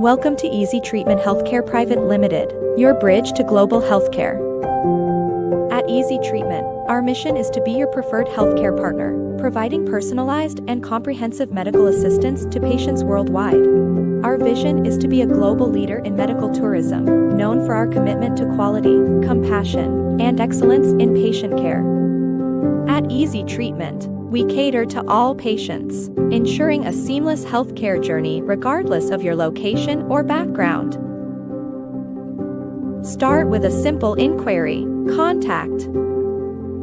Welcome to Easy Treatment Healthcare Private Limited, your bridge to global healthcare. At Easy Treatment, our mission is to be your preferred healthcare partner, providing personalized and comprehensive medical assistance to patients worldwide. Our vision is to be a global leader in medical tourism, known for our commitment to quality, compassion, and excellence in patient care. At Easy Treatment, we cater to all patients, ensuring a seamless healthcare journey regardless of your location or background. Start with a simple inquiry. Contact.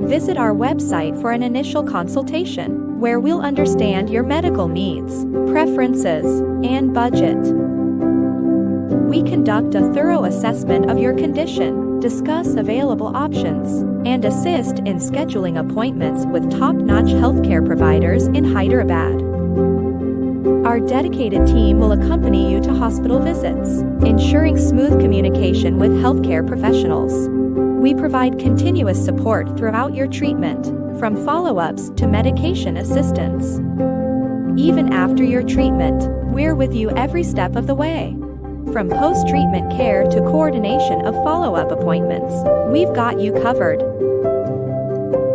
Visit our website for an initial consultation, where we'll understand your medical needs, preferences, and budget. We conduct a thorough assessment of your condition, discuss available options, and assist in scheduling appointments with top-notch healthcare providers in Hyderabad. Our dedicated team will accompany you to hospital visits, ensuring smooth communication with healthcare professionals. We provide continuous support throughout your treatment, from follow-ups to medication assistance. Even after your treatment, we're with you every step of the way. From post-treatment care to coordination of follow-up appointments, we've got you covered.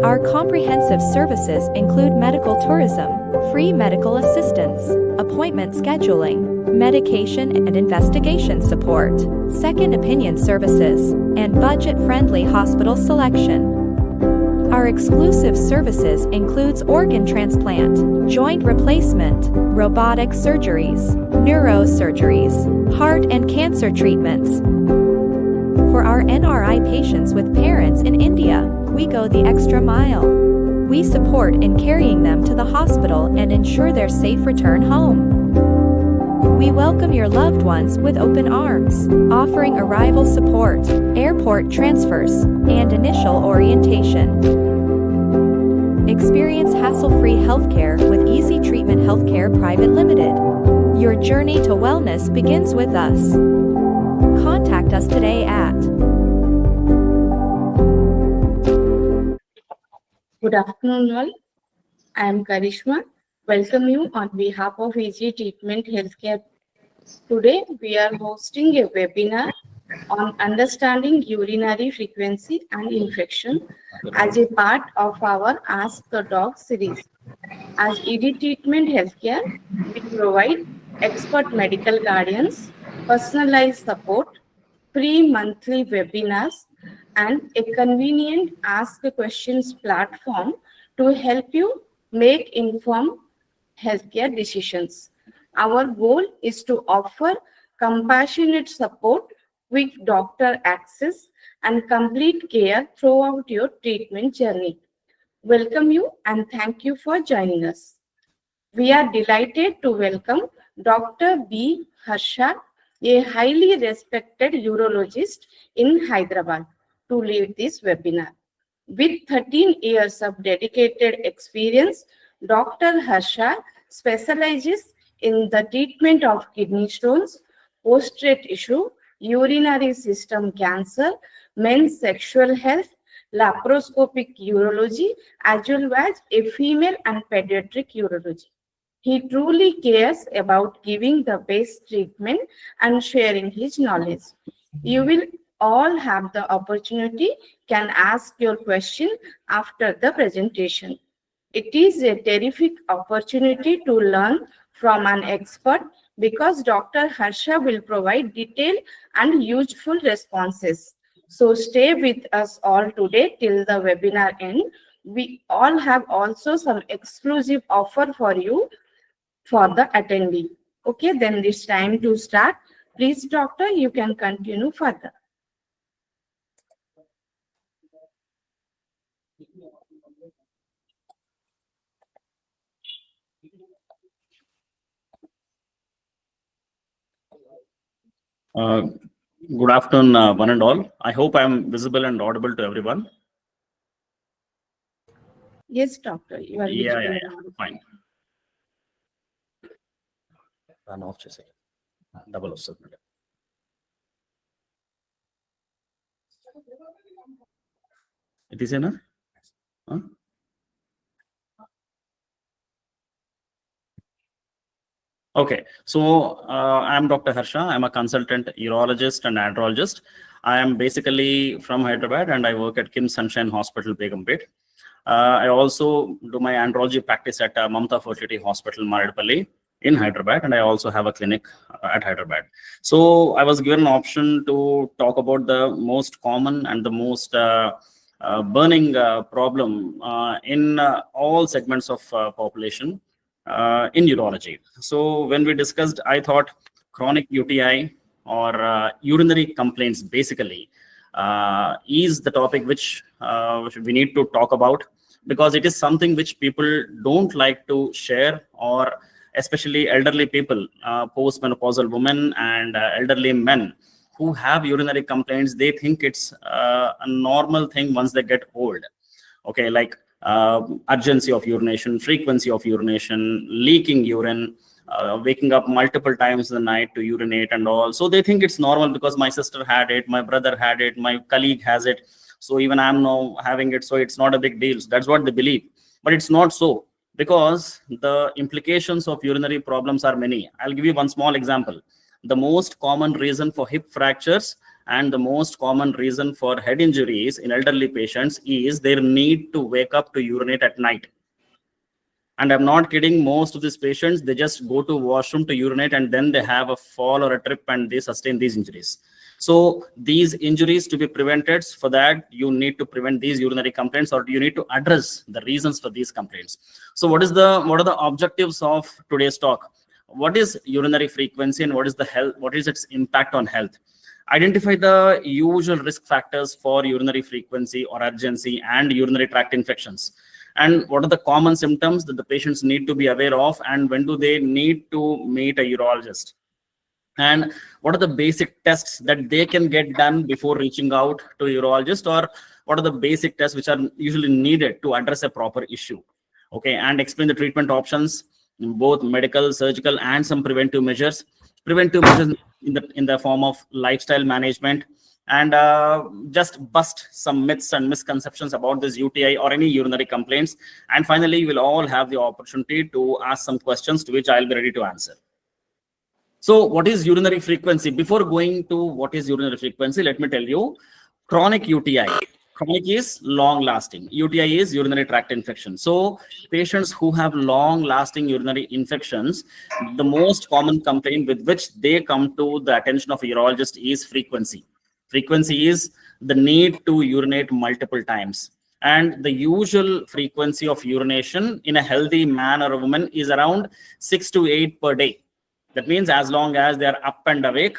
Our comprehensive services include medical tourism, free medical assistance, appointment scheduling, medication and investigation support, second opinion services, and budget-friendly hospital selection. Our exclusive services includes organ transplant, joint replacement, robotic surgeries, neurosurgeries, heart and cancer treatments. For our NRI patients with parents in India, we go the extra mile. We support in carrying them to the hospital and ensure their safe return home. We welcome your loved ones with open arms, offering arrival support, airport transfers, and initial orientation. Experience hassle-free healthcare with Easy Treatment Healthcare Private Limited. Your journey to wellness begins with us. Contact us today at. Good afternoon, all. I am Karishma. Welcome you on behalf of Easy Treatment Healthcare. Today, we are hosting a webinar on understanding urinary frequency and infection as a part of our Ask the Doc series. As ED Treatment Healthcare, we provide expert medical guidance, personalized support, free monthly webinars, and a convenient Ask Questions platform to help you make informed healthcare decisions. Our goal is to offer compassionate support, quick doctor access, and complete care throughout your treatment journey. Welcome you and thank you for joining us. We are delighted to welcome Dr. B. Harsha, a highly respected urologist in Hyderabad, to lead this webinar. With 13 years of dedicated experience, Dr. Harsha specializes in the treatment of kidney stones, prostate issue, urinary system cancer, men's sexual health, laparoscopic urology, as well as a female and pediatric urology. He truly cares about giving the best treatment and sharing his knowledge. You will all have the opportunity can ask your question after the presentation. It is a terrific opportunity to learn from an expert because Dr. Harsha will provide detailed and useful responses. So stay with us all today till the webinar end. We all have also some exclusive offer for you for the attendee. Okay, then it's time to start. Please, doctor, you can continue further. Good afternoon, one and all. I hope I am visible and audible to everyone. Yes, doctor, you are Yeah, visible. fine. Run off just a second. Double of submit. It is enough? Huh? Okay, so I'm Dr. Harsha. I'm a consultant urologist and andrologist. I am basically from Hyderabad and I work at Kim Sunshine Hospital, Begumpet. I also do my andrology practice at Mamta Fertility Hospital, Maridpalli in Hyderabad, and I also have a clinic at Hyderabad. So I was given an option to talk about the most common and the most burning problem in all segments of population in urology. So when we discussed, I thought chronic UTI or urinary complaints basically is the topic which we need to talk about, because it is something which people don't like to share, or especially elderly people, postmenopausal women and elderly men who have urinary complaints. They think it's a normal thing once they get old. Okay, like urgency of urination, frequency of urination, leaking urine, waking up multiple times in the night to urinate and all. So they think it's normal because my sister had it, my brother had it, my colleague has it, so even I'm now having it, so it's not a big deal. So that's what they believe, but it's not so, because the implications of urinary problems are many. I'll give you one small example. The most common reason for hip fractures and the most common reason for head injuries in elderly patients is their need to wake up to urinate at night. And I'm not kidding, most of these patients, they just go to washroom to urinate and then they have a fall or a trip and they sustain these injuries. So these injuries to be prevented, for that you need to prevent these urinary complaints, or you need to address the reasons for these complaints. So what are the objectives of today's talk? What is urinary frequency and what is the health? What is its impact on health? Identify the usual risk factors for urinary frequency or urgency and urinary tract infections. And what are the common symptoms that the patients need to be aware of, and when do they need to meet a urologist? And what are the basic tests that they can get done before reaching out to a urologist, or what are the basic tests which are usually needed to address a proper issue? Okay, and explain the treatment options, both medical, surgical, and some preventive measures. Preventive measures in the form of lifestyle management, and just bust some myths and misconceptions about this UTI or any urinary complaints. And finally, you will all have the opportunity to ask some questions to which I'll be ready to answer. So what is urinary frequency? Before going to what is urinary frequency, let me tell you, chronic UTI. Chronic is long lasting. UTI is urinary tract infection. So patients who have long lasting urinary infections, the most common complaint with which they come to the attention of a urologist is frequency. Frequency is the need to urinate multiple times. And the usual frequency of urination in a healthy man or a woman is around 6 to 8 per day. That means as long as they are up and awake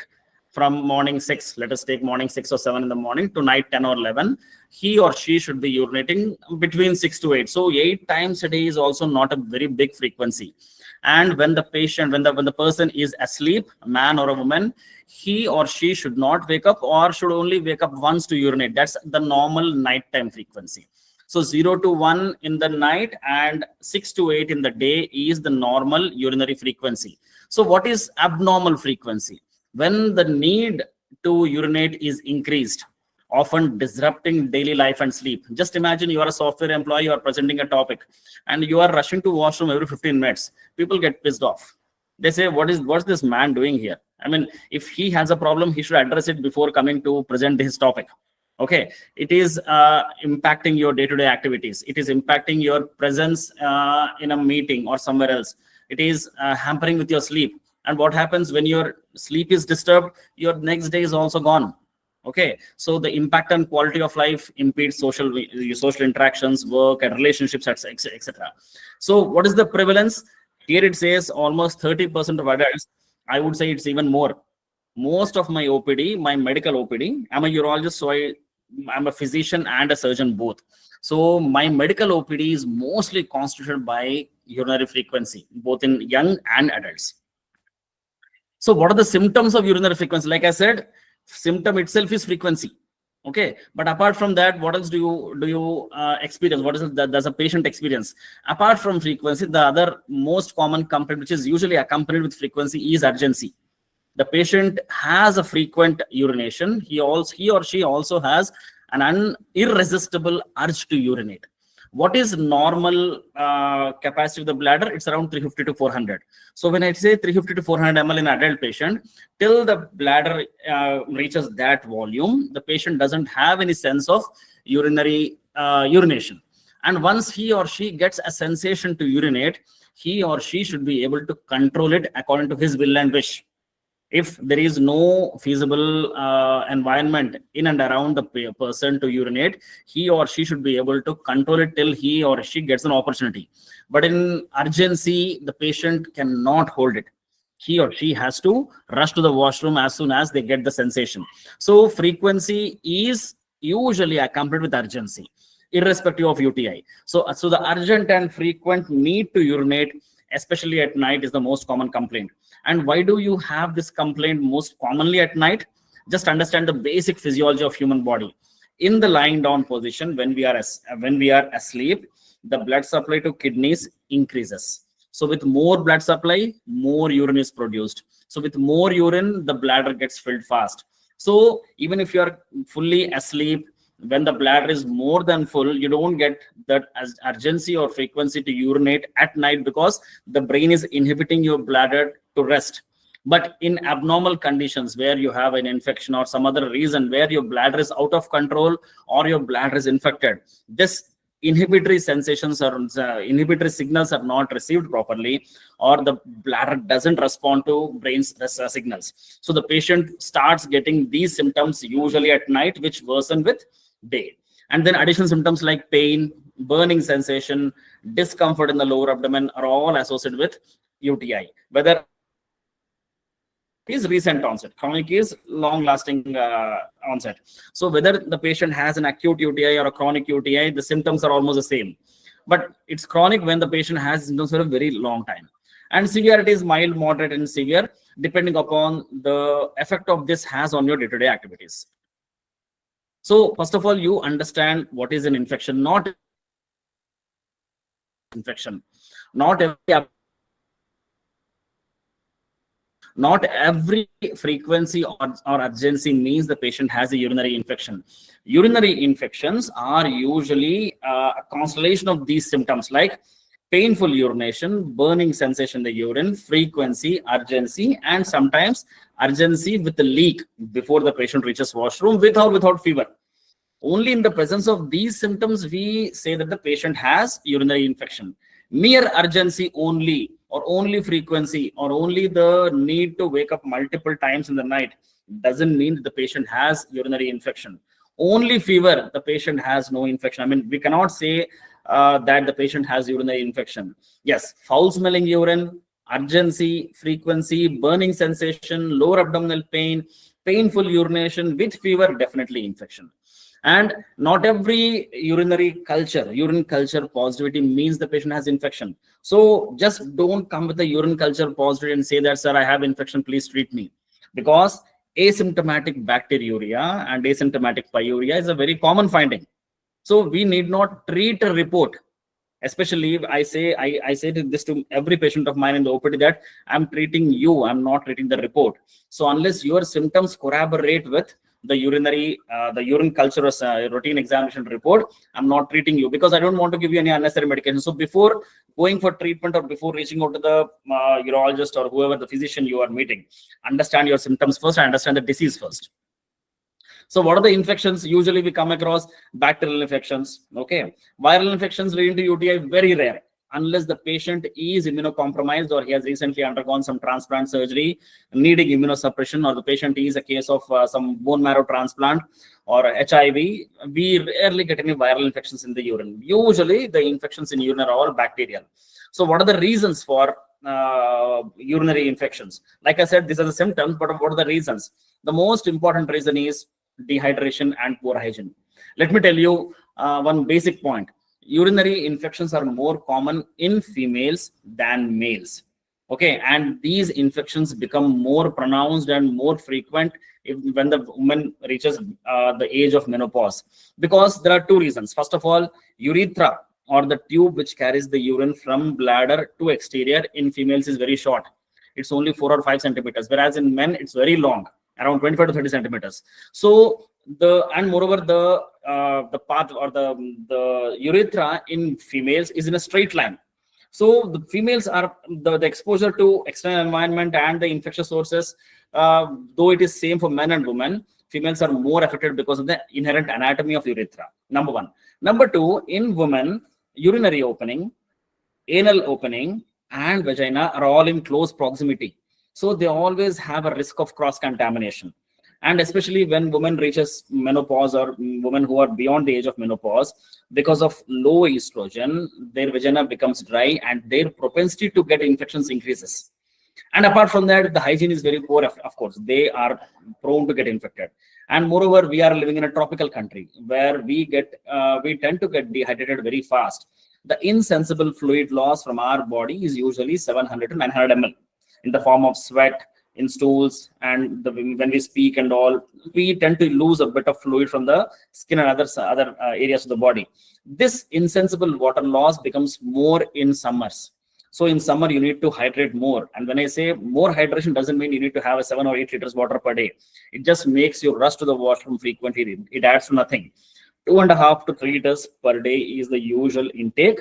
from morning 6, let us take morning 6 or 7 in the morning to night 10 or 11, he or she should be urinating between 6 to 8. So 8 times a day is also not a very big frequency. And when the patient, when the person is asleep, a man or a woman, he or she should not wake up, or should only wake up once to urinate. That's the normal nighttime frequency. So 0 to 1 in the night and 6 to 8 in the day is the normal urinary frequency. So what is abnormal frequency? When the need to urinate is increased, often disrupting daily life and sleep. Just imagine you are a software employee, you are presenting a topic, and you are rushing to washroom every 15 minutes. People get pissed off. They say, what's this man doing here? I mean, if he has a problem, he should address it before coming to present his topic. Okay, it is impacting your day-to-day activities. It is impacting your presence in a meeting or somewhere else. It is hampering with your sleep. And what happens when your sleep is disturbed? Your next day is also gone. Okay, so the impact on quality of life impedes social interactions, work, and relationships, etc. So what is the prevalence? Here it says almost 30% of adults. I would say it's even more. Most of my OPD, my medical OPD, I'm a urologist, so I'm a physician and a surgeon both. So my medical OPD is mostly constituted by urinary frequency, both in young and adults. So what are the symptoms of urinary frequency? Like I said, symptom itself is frequency. Okay, but apart from that, what else do you experience? What is it that does a patient experience? Apart from frequency, the other most common complaint, which is usually accompanied with frequency, is urgency. The patient has a frequent urination. He or she also has an irresistible urge to urinate. What is normal capacity of the bladder? It's around 350 to 400. So when I say 350 to 400 ml in adult patient, till the bladder reaches that volume, the patient doesn't have any sense of urinary urination. And once he or she gets a sensation to urinate, he or she should be able to control it according to his will and wish. If there is no feasible environment in and around the person to urinate, he or she should be able to control it till he or she gets an opportunity. But in urgency, the patient cannot hold it. He or she has to rush to the washroom as soon as they get the sensation. So frequency is usually accompanied with urgency, irrespective of UTI. So the urgent and frequent need to urinate, especially at night, is the most common complaint. And why do you have this complaint most commonly at night? Just understand the basic physiology of human body. In the lying down position, when we are asleep, the blood supply to kidneys increases. So with more blood supply, more urine is produced. So with more urine, the bladder gets filled fast. So even if you are fully asleep, when the bladder is more than full, you don't get that as urgency or frequency to urinate at night, because the brain is inhibiting your bladder to rest. But in abnormal conditions where you have an infection or some other reason where your bladder is out of control or your bladder is infected, this inhibitory sensations or inhibitory signals are not received properly, or the bladder doesn't respond to brain's signals. So the patient starts getting these symptoms usually at night, which worsen with day. And then additional symptoms like pain, burning sensation, discomfort in the lower abdomen are all associated with UTI. Whether is recent onset, chronic is long lasting onset. So whether the patient has an acute UTI or a chronic UTI, the symptoms are almost the same. But it's chronic when the patient has symptoms for a very long time. And severity is mild, moderate, and severe, depending upon the effect of this has on your day-to-day activities. So first of all, you understand what is an infection. Not every frequency or urgency means the patient has a urinary infection. Urinary infections are usually a constellation of these symptoms like painful urination, burning sensation in the urine, frequency, urgency, and sometimes urgency with a leak before the patient reaches washroom, with or without fever. Only in the presence of these symptoms, we say that the patient has urinary infection. Mere urgency only, or only frequency, or only the need to wake up multiple times in the night doesn't mean that the patient has urinary infection. Only fever, the patient has no infection. I mean, we cannot say that the patient has urinary infection. Yes, foul smelling urine, urgency, frequency, burning sensation, lower abdominal pain, painful urination with fever, definitely infection. And not every urine culture positivity means the patient has infection. So just don't come with a urine culture positivity and say that, sir, I have infection, please treat me. Because asymptomatic bacteriuria and asymptomatic pyuria is a very common finding. So we need not treat a report. Especially I say this to every patient of mine in the OPD, that I'm treating you, I'm not treating the report. So unless your symptoms corroborate with the urine culture routine examination report, I'm not treating you, because I don't want to give you any unnecessary medication. So before going for treatment or before reaching out to the urologist or whoever the physician you are meeting, understand your symptoms first and understand the disease first. So what are the infections? Usually we come across bacterial infections. Okay, viral infections leading to UTI, very rare, unless the patient is immunocompromised or he has recently undergone some transplant surgery needing immunosuppression, or the patient is a case of some bone marrow transplant or HIV. We rarely get any viral infections in the urine. Usually the infections in urine are all bacterial. So what are the reasons for urinary infections? Like I said, these are the symptoms, but what are the reasons? The most important reason is dehydration and poor hygiene. Let me tell you one basic point. Urinary infections are more common in females than males. Okay, and these infections become more pronounced and more frequent when the woman reaches the age of menopause, because there are two reasons. First of all, urethra, or the tube which carries the urine from bladder to exterior, in females is very short. It's only 4 or 5 centimeters, whereas in men it's very long. around 25 to 30 centimeters. So and moreover, the path or the urethra in females is in a straight line. So the females are the exposure to external environment and the infectious sources, though it is same for men and women, females are more affected because of the inherent anatomy of urethra. Number one. Number two, in women, urinary opening, anal opening, and vagina are all in close proximity. So they always have a risk of cross contamination. And especially when women reaches menopause or women who are beyond the age of menopause, because of low estrogen, their vagina becomes dry and their propensity to get infections increases. And apart from that, the hygiene is very poor. Of course, they are prone to get infected. And moreover, we are living in a tropical country where we tend to get dehydrated very fast. The insensible fluid loss from our body is usually 700 to 900 ml in the form of sweat, in stools, and when we speak and all, we tend to lose a bit of fluid from the skin and other areas of the body. This insensible water loss becomes more in summers. So in summer, you need to hydrate more. And when I say more hydration, doesn't mean you need to have a 7 or 8 liters water per day. It just makes you rush to the washroom frequently. It adds to nothing. 2.5 to 3 liters per day is the usual intake,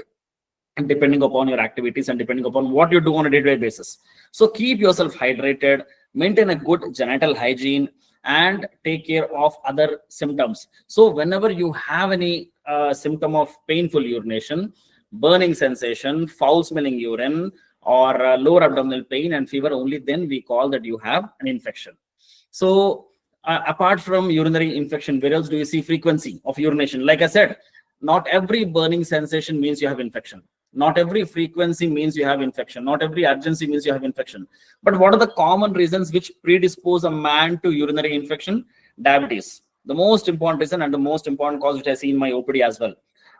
and depending upon your activities and depending upon what you do on a day-to-day basis. So keep yourself hydrated, maintain a good genital hygiene, and take care of other symptoms. So whenever you have any symptom of painful urination, burning sensation, foul smelling urine, or lower abdominal pain and fever, only then we call that you have an infection. So apart from urinary infection, where else do you see frequency of urination? Like I said, not every burning sensation means you have infection. Not every frequency means you have infection. Not every urgency means you have infection. But what are the common reasons which predispose a man to urinary infection? Diabetes. The most important reason and the most important cause which I see in my OPD as well.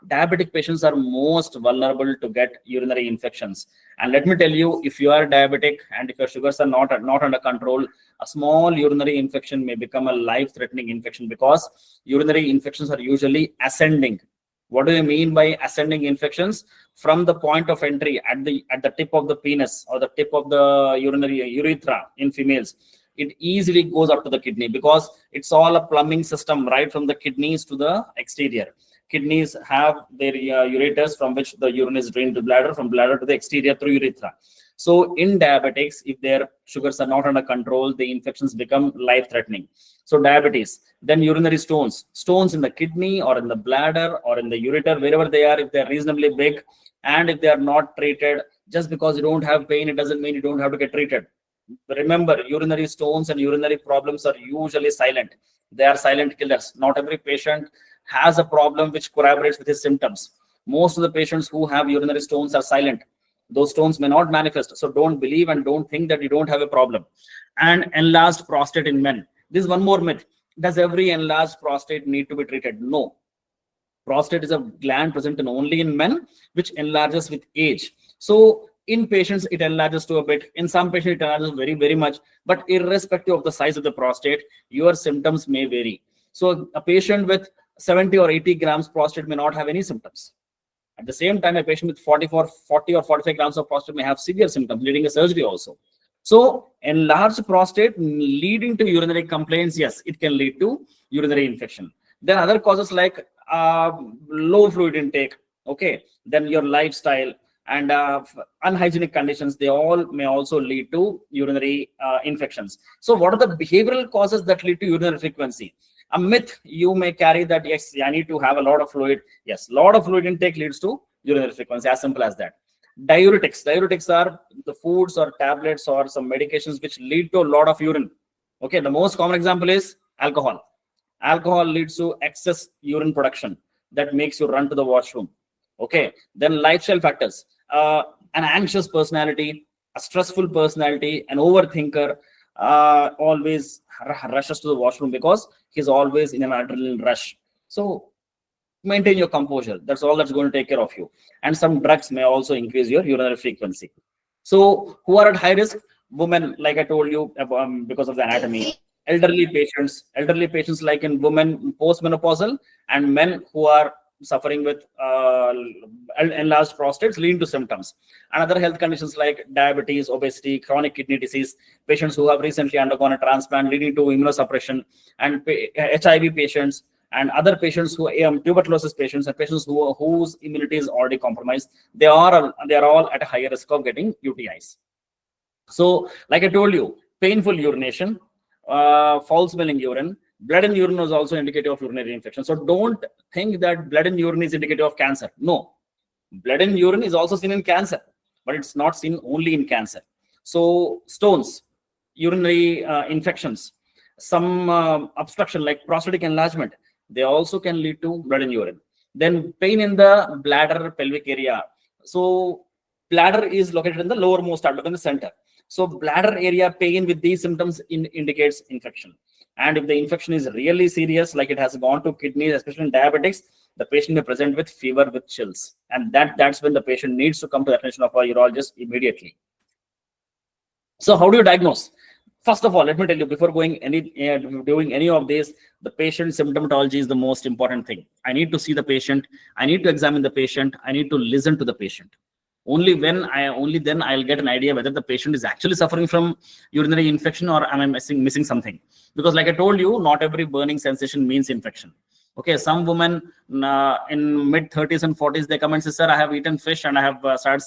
Diabetic patients are most vulnerable to get urinary infections. And let me tell you, if you are diabetic and if your sugars are not under control, a small urinary infection may become a life-threatening infection, because urinary infections are usually ascending. What do you mean by ascending infections? From the point of entry at the tip of the penis or the tip of the urinary urethra in females, it easily goes up to the kidney, because it's all a plumbing system right from the kidneys to the exterior. Kidneys have their ureters from which the urine is drained to bladder, from bladder to the exterior through urethra. So in diabetics, if their sugars are not under control, the infections become life-threatening. So diabetes, then urinary stones in the kidney or in the bladder or in the ureter, wherever they are, if they're reasonably big, and if they are not treated, just because you don't have pain, it doesn't mean you don't have to get treated. Remember, urinary stones and urinary problems are usually silent. They are silent killers. Not every patient has a problem which corroborates with his symptoms. Most of the patients who have urinary stones are silent. Those stones may not manifest. So don't believe and don't think that you don't have a problem. And enlarged prostate in men. This is one more myth. Does every enlarged prostate need to be treated? No. Prostate is a gland present only in men, which enlarges with age. So in patients, it enlarges to a bit. In some patients, it enlarges very, very much. But irrespective of the size of the prostate, your symptoms may vary. So a patient with 70 or 80 grams prostate may not have any symptoms. At the same time, a patient with 40 or 45 grams of prostate may have severe symptoms, leading to surgery also. So enlarged prostate leading to urinary complaints, yes, it can lead to urinary infection. Then other causes like low fluid intake, okay, then your lifestyle and unhygienic conditions, they all may also lead to urinary infections. So what are the behavioral causes that lead to urinary frequency? A myth you may carry that, yes, I need to have a lot of fluid. Yes, a lot of fluid intake leads to urinary frequency, as simple as that. Diuretics are the foods or tablets or some medications which lead to a lot of urine. Okay, the most common example is alcohol. Alcohol leads to excess urine production that makes you run to the washroom. Okay, then lifestyle factors. An anxious personality, a stressful personality, an overthinker, always rushes to the washroom because he's always in an adrenaline rush. So maintain your composure. That's all that's going to take care of you. And some drugs may also increase your urinary frequency. So who are at high risk? Women, like I told you, because of the anatomy. Elderly patients like in women postmenopausal, and men who are suffering with enlarged prostates leading to symptoms. And other health conditions like diabetes, obesity, chronic kidney disease, patients who have recently undergone a transplant leading to immunosuppression, and HIV patients, and other patients who tuberculosis patients and patients whose immunity is already compromised, they are all at a higher risk of getting UTIs. So, like I told you, painful urination, foul smelling urine, blood in urine is also indicative of urinary infection. So don't think that blood in urine is indicative of cancer. No, blood in urine is also seen in cancer, but it's not seen only in cancer. So stones, urinary infections, some obstruction like prostatic enlargement, they also can lead to blood in urine. Then pain in the bladder pelvic area. So bladder is located in the lowermost abdomen, the center. So bladder area pain with these symptoms indicates infection. And if the infection is really serious, like it has gone to kidneys, especially in diabetics, the patient may present with fever with chills. And that's when the patient needs to come to the attention of a urologist immediately. So how do you diagnose? First of all, let me tell you, before doing any of this, the patient symptomatology is the most important thing. I need to see the patient. I need to examine the patient. I need to listen to the patient. Only then I'll get an idea whether the patient is actually suffering from urinary infection or am I missing something. Because like I told you, not every burning sensation means infection. Okay, some women in mid 30s and 40s, they come and say, sir, I have eaten fish and I have started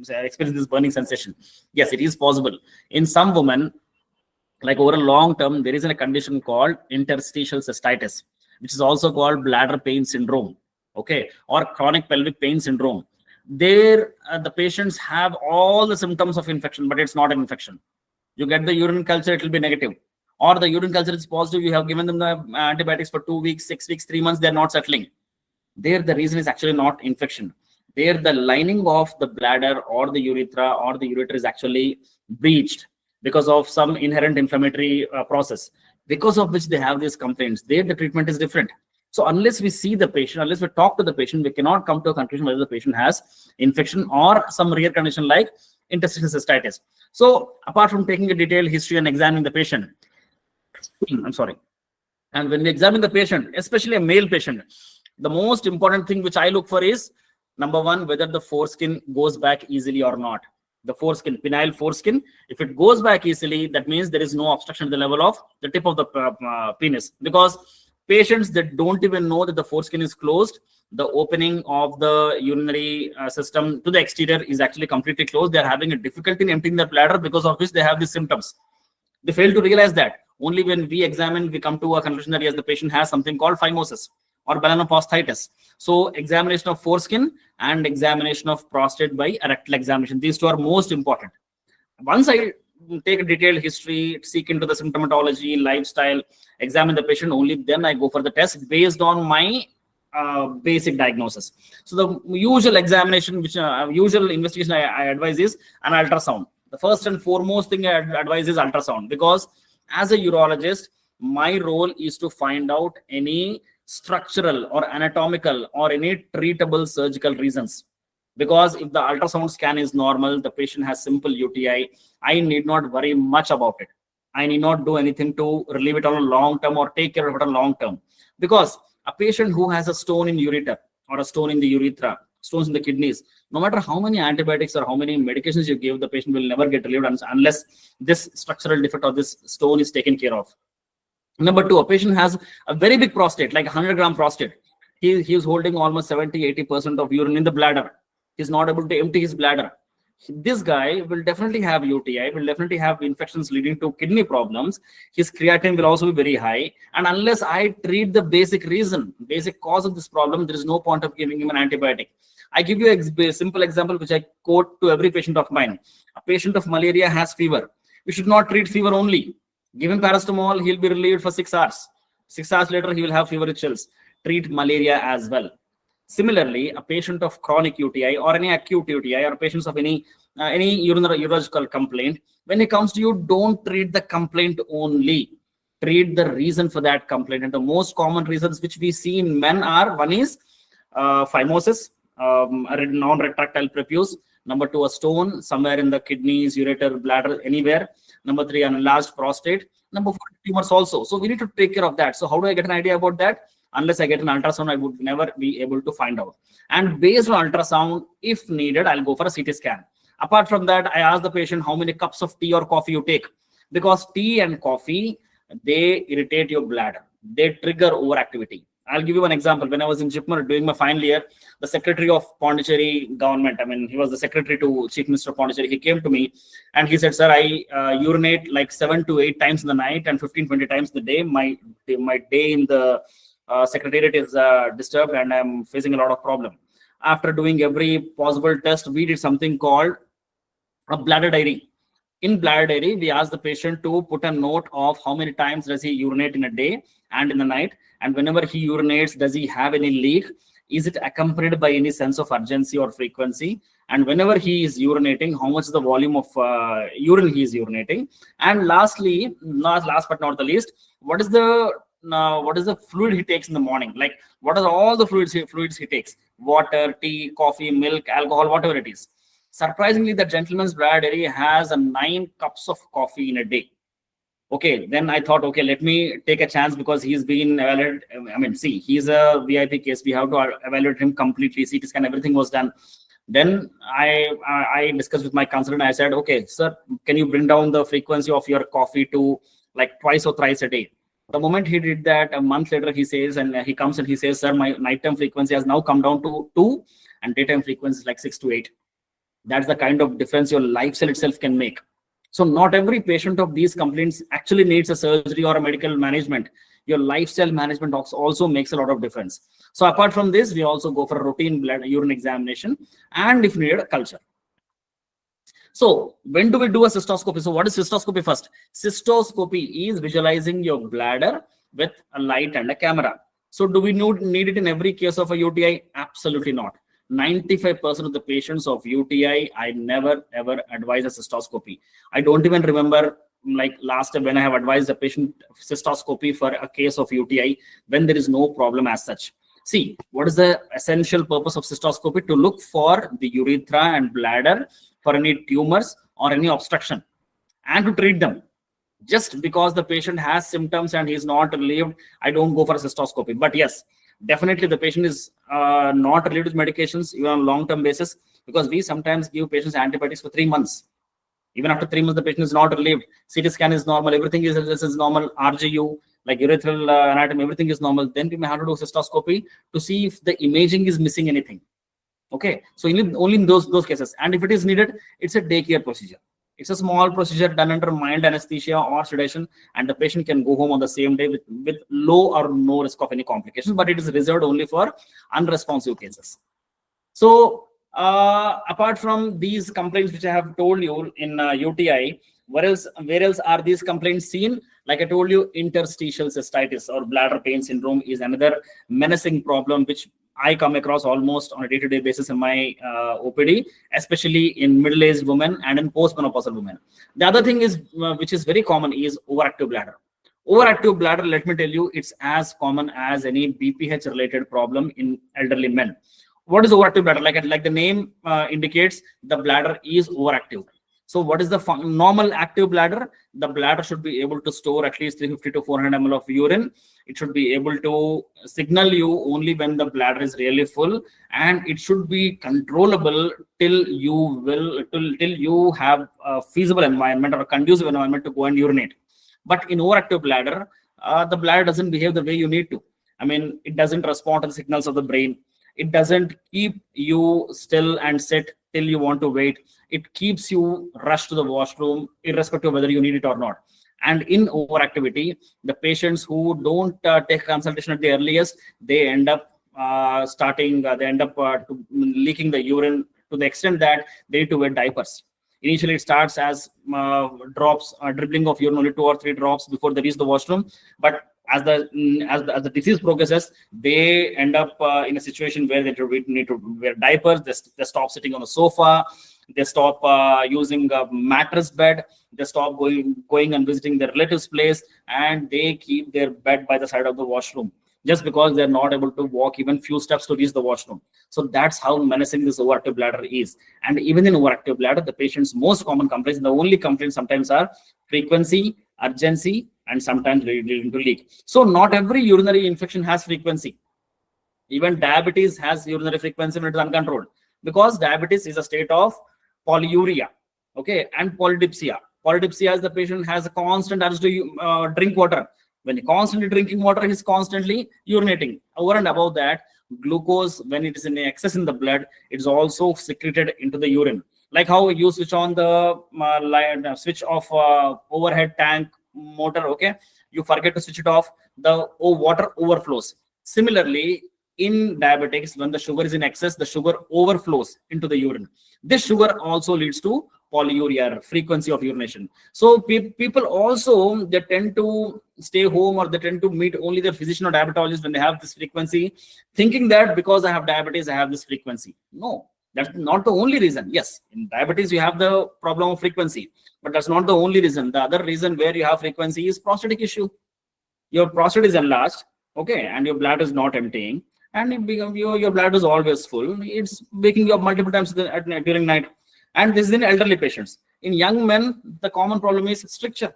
experiencing this burning sensation. Yes, it is possible. In some women, like over a long term, there is a condition called interstitial cystitis, which is also called bladder pain syndrome, okay, or chronic pelvic pain syndrome. There, the patients have all the symptoms of infection, but it's not an infection. You get the urine culture, it will be negative. Or the urine culture is positive, you have given them the antibiotics for 2 weeks, 6 weeks, 3 months, they're not settling. There, the reason is actually not infection. There, the lining of the bladder or the urethra or the ureter is actually breached because of some inherent inflammatory process, because of which they have these complaints. There, the treatment is different. So unless we see the patient, unless we talk to the patient, we cannot come to a conclusion whether the patient has infection or some rare condition like interstitial cystitis. So apart from taking a detailed history and examining the patient, and when we examine the patient, especially a male patient, the most important thing which I look for is, number one, whether the foreskin goes back easily or not. The foreskin, penile foreskin, if it goes back easily, that means there is no obstruction at the level of the tip of the penis. Because patients that don't even know that the foreskin is closed, the opening of the urinary system to the exterior is actually completely closed. They're having a difficulty in emptying their bladder, because of which they have these symptoms. They fail to realize that. Only when we examine, we come to a conclusion that yes, the patient has something called phimosis or balanoposthitis. So examination of foreskin and examination of prostate by a rectal examination. These two are most important. Once I take a detailed history, seek into the symptomatology, lifestyle, examine the patient, only then I go for the test based on my basic diagnosis. So the usual examination, which usual investigation I advise is an ultrasound. The first and foremost thing I advise is ultrasound, because as a urologist, my role is to find out any structural or anatomical or any treatable surgical reasons. Because if the ultrasound scan is normal, the patient has simple UTI, I need not worry much about it. I need not do anything to relieve it on a long term or take care of it on a long term. Because a patient who has a stone in ureter or a stone in the urethra, stones in the kidneys, no matter how many antibiotics or how many medications you give, the patient will never get relieved unless this structural defect or this stone is taken care of. Number two, a patient has a very big prostate, like 100-gram prostate. He is holding almost 70-80% of urine in the bladder. He's not able to empty his bladder. This guy will definitely have UTI, will definitely have infections leading to kidney problems. His creatinine will also be very high. And unless I treat the basic reason, basic cause of this problem, there is no point of giving him an antibiotic. I give you a simple example, which I quote to every patient of mine. A patient of malaria has fever. We should not treat fever only. Give him paracetamol, he'll be relieved for 6 hours. 6 hours later, he will have fever with chills. Treat malaria as well. Similarly, a patient of chronic UTI or any acute UTI or patients of any urological complaint, when he comes to you, don't treat the complaint only. Treat the reason for that complaint. And the most common reasons which we see in men are, one is phimosis, non-retractile prepuce. Number two, a stone somewhere in the kidneys, ureter, bladder, anywhere. Number three, an enlarged prostate. Number four, tumors also. So we need to take care of that. So how do I get an idea about that? Unless I get an ultrasound, I would never be able to find out. And based on ultrasound, if needed, I'll go for a CT scan. Apart from that, I ask the patient how many cups of tea or coffee you take, because tea and coffee, they irritate your bladder. They trigger overactivity. I'll give you one example. When I was in Jipmer doing my final year, the secretary of Pondicherry government, I mean, he was the secretary to Chief Minister of Pondicherry. He came to me and he said, sir, I urinate like 7 to 8 times in the night and 15-20 times in the day. My day in the secretariat is disturbed and I'm facing a lot of problem. After doing every possible test, we did something called a bladder diary. In bladder diary, we ask the patient to put a note of how many times does he urinate in a day and in the night. And whenever he urinates, does he have any leak? Is it accompanied by any sense of urgency or frequency? And whenever he is urinating, how much is the volume of urine he is urinating? And lastly, last but not the least, what is the fluid he takes in the morning? Like, what are all the fluids he takes? Water, tea, coffee, milk, alcohol, whatever it is. Surprisingly, the gentleman's bladder diary has 9 cups of coffee in a day. Okay, then I thought, okay, let me take a chance because he's been evaluated. I mean, see, he's a VIP case. We have to evaluate him completely. CT scan, everything was done. Then I discussed with my consultant. I said, okay, sir, can you bring down the frequency of your coffee to like twice or thrice a day? The moment he did that, a month later, he says, and he comes and he says, sir, my nighttime frequency has now come down to 2 and daytime frequency is like 6 to 8. That's the kind of difference your lifestyle itself can make. So not every patient of these complaints actually needs a surgery or a medical management. Your lifestyle management also makes a lot of difference. So apart from this, we also go for a routine blood urine examination and if needed, a culture. So when do we do a cystoscopy? So what is cystoscopy first? Cystoscopy is visualizing your bladder with a light and a camera. So do we need it in every case of a UTI? Absolutely not. 95% of the patients of UTI, I never ever advise a cystoscopy. I don't even remember like last time when I have advised a patient cystoscopy for a case of UTI when there is no problem as such. See, what is the essential purpose of cystoscopy? To look for the urethra and bladder for any tumors or any obstruction and to treat them. Just because the patient has symptoms and he is not relieved, I don't go for a cystoscopy. But yes, definitely the patient is not relieved with medications even on long-term basis, because we sometimes give patients antibiotics for 3 months. Even after 3 months, the patient is not relieved. CT scan is normal. Everything is normal. RGU, like urethral anatomy, everything is normal. Then we may have to do cystoscopy to see if the imaging is missing anything. Okay, so only in those cases. And if it is needed, it's a daycare procedure. It's a small procedure done under mild anesthesia or sedation, and the patient can go home on the same day with low or no risk of any complications, but it is reserved only for unresponsive cases. So apart from these complaints which I have told you in UTI, where else are these complaints seen? Like I told you, interstitial cystitis or bladder pain syndrome is another menacing problem which I come across almost on a day-to-day basis in my OPD, especially in middle-aged women and in postmenopausal women. The other thing is, which is very common, is overactive bladder. Overactive bladder, let me tell you, it's as common as any BPH-related problem in elderly men. What is overactive bladder? Like the name indicates, the bladder is overactive. So what is the normal active bladder? The bladder should be able to store at least 350 to 400 ml of urine. It should be able to signal you only when the bladder is really full, and it should be controllable till you have a feasible environment or a conducive environment to go and urinate. But in overactive bladder, the bladder doesn't behave the way you need to. I mean, it doesn't respond to the signals of the brain. It doesn't keep you still and sit till you want to wait. It keeps you rush to the washroom, irrespective of whether you need it or not. And in overactivity, the patients who don't take consultation at the earliest, they end up leaking the urine to the extent that they need to wear diapers. Initially, it starts as drops, dribbling of urine, only 2 or 3 drops before they reach the washroom. But as the disease progresses, they end up in a situation where they need to wear diapers. They stop sitting on the sofa. They stop using a mattress bed. They stop going and visiting their relatives' place, and they keep their bed by the side of the washroom just because they're not able to walk even few steps to reach the washroom. So that's how menacing this overactive bladder is. And even in overactive bladder, the patient's most common complaints, the only complaints sometimes are frequency, urgency, and sometimes leading to leak. So not every urinary infection has frequency. Even diabetes has urinary frequency when it is uncontrolled, because diabetes is a state of polyuria, okay, and polydipsia. Polydipsia is the patient has a constant urge to drink water. When you're constantly drinking water, he's constantly urinating. Over and above that, glucose, when it is in excess in the blood, it's also secreted into the urine. Like how you switch on the switch of overhead tank motor, okay, you forget to switch it off, the water overflows. Similarly, in diabetics, when the sugar is in excess, the sugar overflows into the urine. This sugar also leads to polyuria, frequency of urination. So people also, they tend to stay home, or they tend to meet only their physician or diabetologist when they have this frequency, thinking that because I have diabetes, I have this frequency. No, that's not the only reason. Yes, in diabetes, you have the problem of frequency, but that's not the only reason. The other reason where you have frequency is prostatic issue. Your prostate is enlarged, okay, and your bladder is not emptying, and your bladder is always full. It's waking you up multiple times during night. And this is in elderly patients. In young men, the common problem is stricture,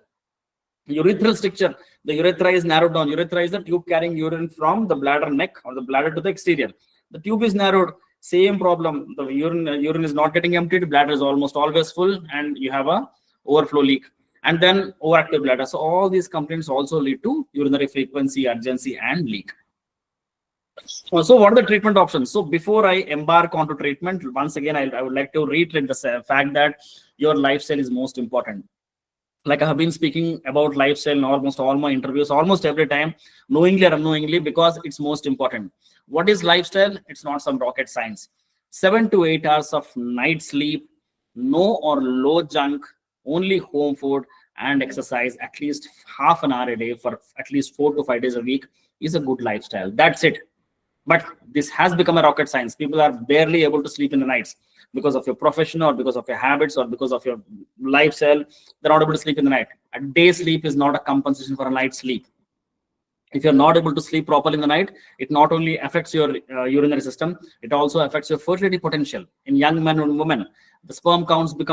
urethral stricture. The urethra is narrowed down. Urethra is the tube carrying urine from the bladder neck or the bladder to the exterior. The tube is narrowed. Same problem. The urine is not getting emptied. Bladder is almost always full, and you have a overflow leak. And then overactive bladder. So all these complaints also lead to urinary frequency, urgency, and leak. So what are the treatment options? So before I embark onto treatment, once again, I would like to reiterate the fact that your lifestyle is most important. Like I have been speaking about lifestyle in almost all my interviews, almost every time, knowingly or unknowingly, because it's most important. What is lifestyle? It's not some rocket science. 7 to 8 hours of night sleep, no or low junk, only home food, and exercise at least half an hour a day for at least 4 to 5 days a week is a good lifestyle. That's it. But this has become a rocket science. People are barely able to sleep in the nights because of your profession, or because of your habits, or because of your lifestyle. They're not able to sleep in the night. A day sleep is not a compensation for a night sleep. If you're not able to sleep properly in the night, it not only affects your urinary system, it also affects your fertility potential. In young men and women, the sperm counts tend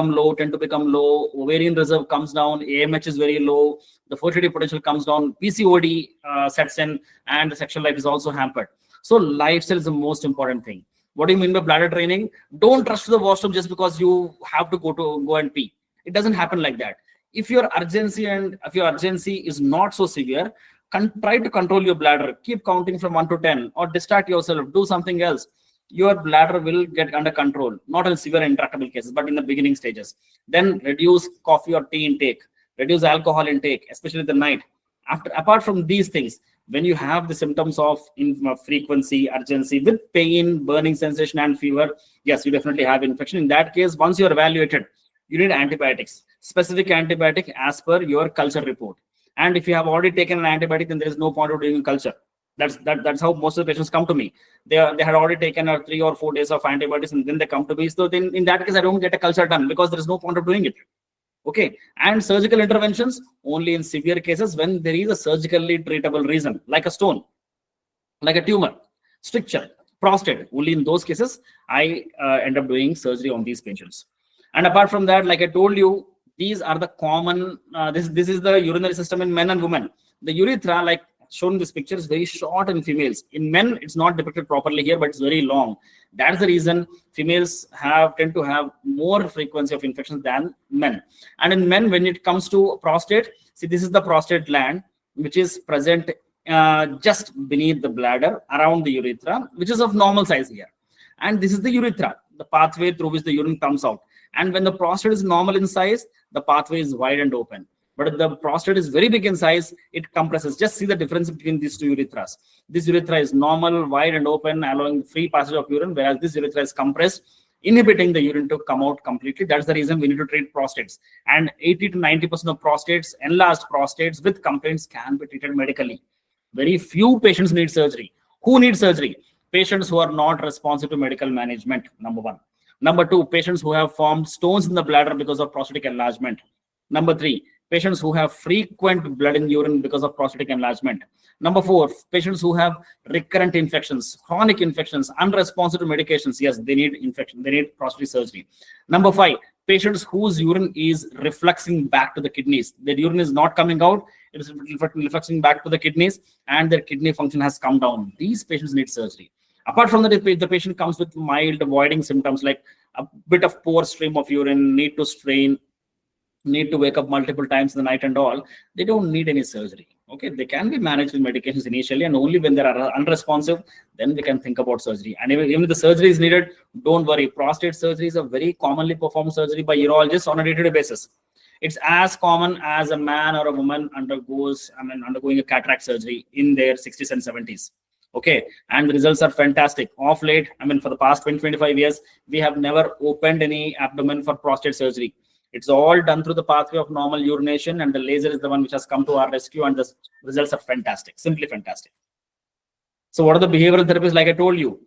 to become low, ovarian reserve comes down, AMH is very low, the fertility potential comes down, PCOD sets in, and the sexual life is also hampered. So lifestyle is the most important thing. What do you mean by bladder training? Don't rush to the washroom just because you have to go and pee. It doesn't happen like that. If your urgency is not so severe, try to control your bladder. Keep counting from 1 to 10, or distract yourself. Do something else. Your bladder will get under control. Not in severe intractable cases, but in the beginning stages. Then reduce coffee or tea intake. Reduce alcohol intake, especially at the night. Apart from these things, when you have the symptoms of frequency, urgency with pain, burning sensation, and fever, yes, you definitely have infection. In that case, once you're evaluated, you need antibiotics, specific antibiotic as per your culture report. And if you have already taken an antibiotic, then there is no point of doing culture. That's how most of the patients come to me. They had already taken 3 or 4 days of antibiotics, and then they come to me. So then in that case, I don't get a culture done, because there is no point of doing it. Okay, and surgical interventions only in severe cases, when there is a surgically treatable reason, like a stone, like a tumor, stricture, prostate. Only in those cases, I end up doing surgery on these patients. And apart from that, like I told you, these are the common, this is the urinary system in men and women. The urethra, like shown in this picture, is very short in females. In men, it's not depicted properly here, but it's very long. That's the reason females tend to have more frequency of infections than men. And in men, when it comes to prostate, see, this is the prostate gland, which is present just beneath the bladder, around the urethra, which is of normal size here. And this is the urethra, the pathway through which the urine comes out. And when the prostate is normal in size, the pathway is wide and open. But if the prostate is very big in size, it compresses. Just see the difference between these two urethras. This urethra is normal, wide and open, allowing free passage of urine, whereas this urethra is compressed, inhibiting the urine to come out completely. That's the reason we need to treat prostates. And 80 to 90% of prostates, enlarged prostates with complaints, can be treated medically. Very few patients need surgery. Who need surgery? Patients who are not responsive to medical management, number 1. Number 2, patients who have formed stones in the bladder because of prostatic enlargement. Number 3, patients who have frequent blood in urine because of prostatic enlargement. Number 4, patients who have recurrent infections, chronic infections, unresponsive to medications. Yes, they need infection. They need prostate surgery. Number 5, patients whose urine is refluxing back to the kidneys. Their urine is not coming out, it is reflecting back to the kidneys, and their kidney function has come down. These patients need surgery. Apart from that, if the patient comes with mild voiding symptoms like a bit of poor stream of urine, need to strain, need to wake up multiple times in the night and all, they don't need any surgery. Okay, they can be managed with medications initially, and only when they are unresponsive, then we can think about surgery. And even if the surgery is needed, don't worry. Prostate surgery is a very commonly performed surgery by urologists on a day-to-day basis. It's as common as a man or a woman undergoing a cataract surgery in their 60s and 70s. Okay, and the results are fantastic. Off late, for the past 20-25 years, we have never opened any abdomen for prostate surgery. It's all done through the pathway of normal urination, and the laser is the one which has come to our rescue, and the results are fantastic, simply fantastic. So what are the behavioral therapies? Like I told you,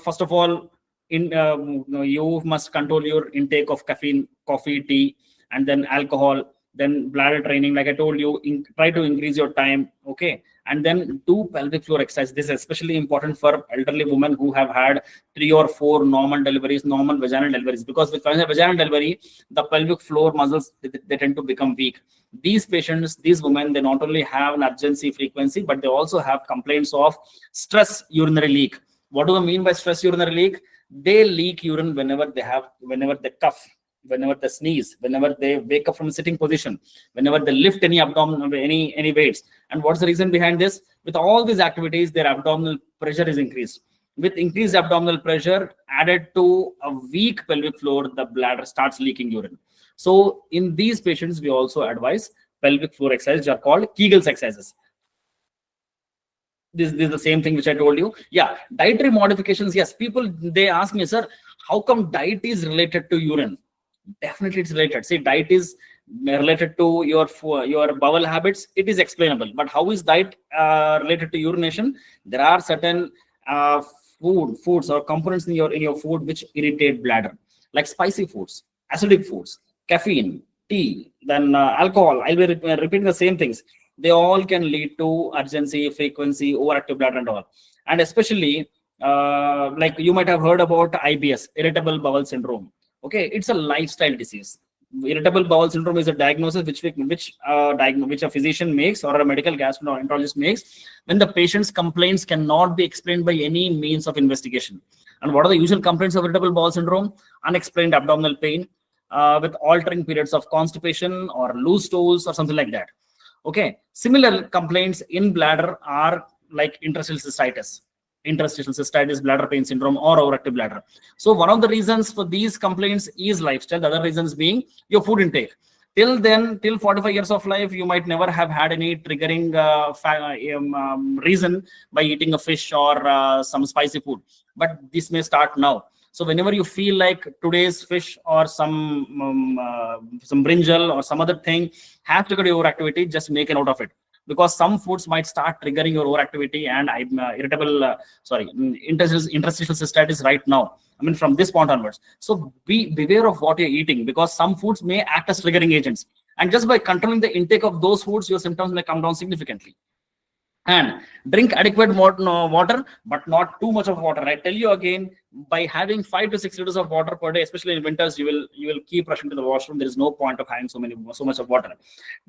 first of all, you must control your intake of caffeine, coffee, tea, and then alcohol, then bladder training. Like I told you, try to increase your time, okay? And then do pelvic floor exercise. This is especially important for elderly women who have had 3 or 4 normal deliveries, normal vaginal deliveries, because with vaginal delivery, the pelvic floor muscles, they tend to become weak. These patients, these women, they not only have an urgency frequency, but they also have complaints of stress urinary leak. What do I mean by stress urinary leak? They leak urine whenever they cough, whenever they sneeze, whenever they wake up from a sitting position, whenever they lift any abdominal, any weights. And what's the reason behind this? With all these activities, their abdominal pressure is increased. With increased abdominal pressure added to a weak pelvic floor, the bladder starts leaking urine. So in these patients, we also advise pelvic floor exercises, which are called Kegel's exercises. This is the same thing which I told you. Yeah, dietary modifications. Yes, people, they ask me, sir, how come diet is related to urine? Definitely it's related. See, diet is related to your bowel habits. It is explainable. But how is diet related to urination? There are certain foods or components in your food which irritate bladder, like spicy foods, acidic foods, caffeine, tea, then alcohol. I'll be repeating the same things. They all can lead to urgency, frequency, overactive bladder and all. And especially, like you might have heard about IBS, irritable bowel syndrome. Okay, it's a lifestyle disease. Irritable bowel syndrome is a diagnosis which a physician makes or a medical gastroenterologist makes when the patient's complaints cannot be explained by any means of investigation. And what are the usual complaints of irritable bowel syndrome? Unexplained abdominal pain with altering periods of constipation or loose stools or something like that. Okay, similar complaints in bladder are like interstitial cystitis, bladder pain syndrome, or overactive bladder. So one of the reasons for these complaints is lifestyle. The other reasons being your food intake. Till then, till 45 years of life, you might never have had any triggering reason by eating a fish or some spicy food. But this may start now. So whenever you feel like today's fish or some brinjal or some other thing has triggered your overactivity, just make a note of it. Because some foods might start triggering your overactivity and interstitial cystitis right now. From this point onwards. So beware of what you're eating, because some foods may act as triggering agents. And just by controlling the intake of those foods, your symptoms may come down significantly. And drink adequate water, but not too much of water. I tell you again, by having 5 to 6 liters of water per day, especially in winters, you will keep rushing to the washroom. There is no point of having so much of water.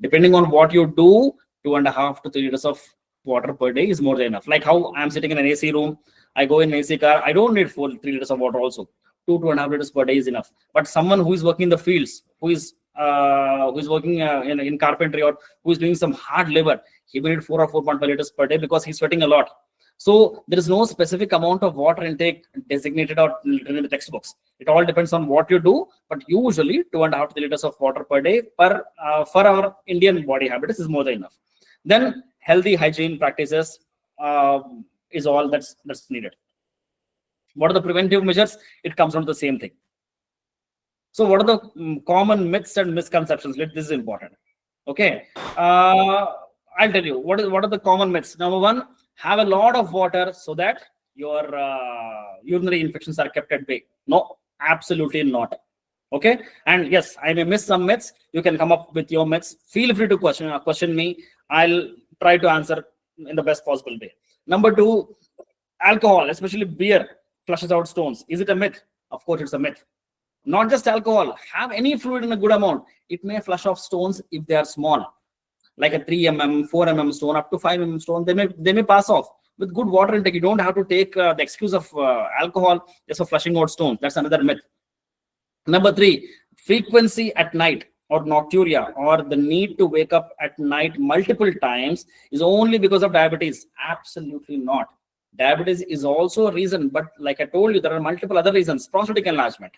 Depending on what you do, 2.5 to 3 liters of water per day is more than enough. Like how I'm sitting in an AC room, I go in an AC car, I don't need 3 liters of water also. 2.5 liters per day is enough. But someone who is working in the fields, who is working in carpentry, or who is doing some hard labor, he will need 4 or 4.5 liters per day because he's sweating a lot. So there is no specific amount of water intake designated or written in the textbooks. It all depends on what you do, but usually 2.5 to 3 liters of water per day for our Indian body habits is more than enough. Then healthy hygiene practices is all that's needed. What are the preventive measures? It comes down to the same thing. So what are the common myths and misconceptions? This is important. Okay, I'll tell you what are the common myths. Number one, have a lot of water so that your urinary infections are kept at bay. No, absolutely not. Okay, and yes, I may miss some myths. You can come up with your myths. Feel free to question me. I'll try to answer in the best possible way. Number two, alcohol, especially beer, flushes out stones. Is it a myth? Of course, it's a myth. Not just alcohol. Have any fluid in a good amount. It may flush off stones if they are small. like a 3 mm, 4 mm stone, up to 5 mm stone, they may pass off with good water intake. You don't have to take the excuse of alcohol just for flushing out stones. That's another myth. Number 3, frequency at night or nocturia, or the need to wake up at night multiple times, is only because of diabetes. Absolutely not. Diabetes is also a reason, but like I told you, there are multiple other reasons. Prostatic enlargement,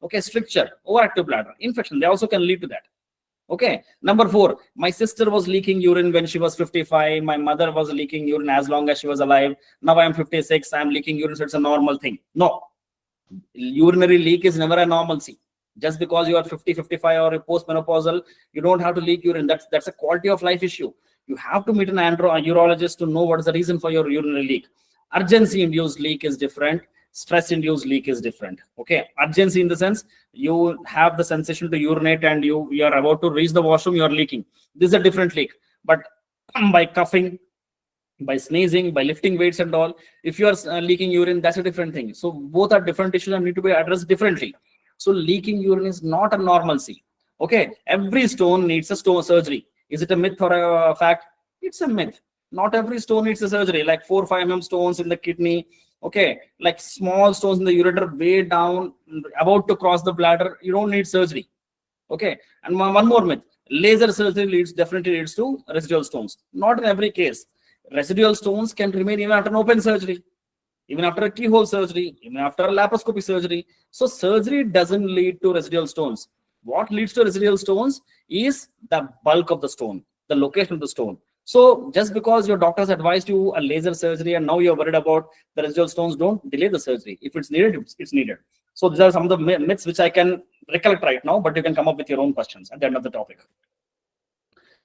okay, stricture, overactive bladder, infection, they also can lead to that. Okay. Number 4, my sister was leaking urine when she was 55. My mother was leaking urine as long as she was alive. Now I'm 56, I'm leaking urine, so it's a normal thing. No, urinary leak is never a normalcy. Just because you are 50, 55 or postmenopausal, you don't have to leak urine. That's a quality of life issue. You have to meet an urologist to know what is the reason for your urinary leak. Urgency induced leak is different. Stress induced leak is different. Okay. Urgency in the sense you have the sensation to urinate and you are about to reach the washroom, you are leaking. This is a different leak. But by coughing, by sneezing, by lifting weights and all, if you are leaking urine, that's a different thing. So both are different issues and need to be addressed differently. So leaking urine is not a normalcy. Okay. Every stone needs a stone surgery. Is it a myth or a fact? It's a myth. Not every stone needs a surgery. Like 4 5 mm stones in the kidney, okay, like small stones in the ureter way down, about to cross the bladder, you don't need surgery. Okay. And one more myth: laser surgery definitely leads to residual stones. Not in every case. Residual stones can remain even after an open surgery, even after a keyhole surgery, even after a laparoscopy surgery. So surgery doesn't lead to residual stones. What leads to residual stones is the bulk of the stone, the location of the stone. So just because your doctors advised you a laser surgery and now you're worried about the residual stones, don't delay the surgery. If it's needed, it's needed. So these are some of the myths which I can recollect right now, but you can come up with your own questions at the end of the topic.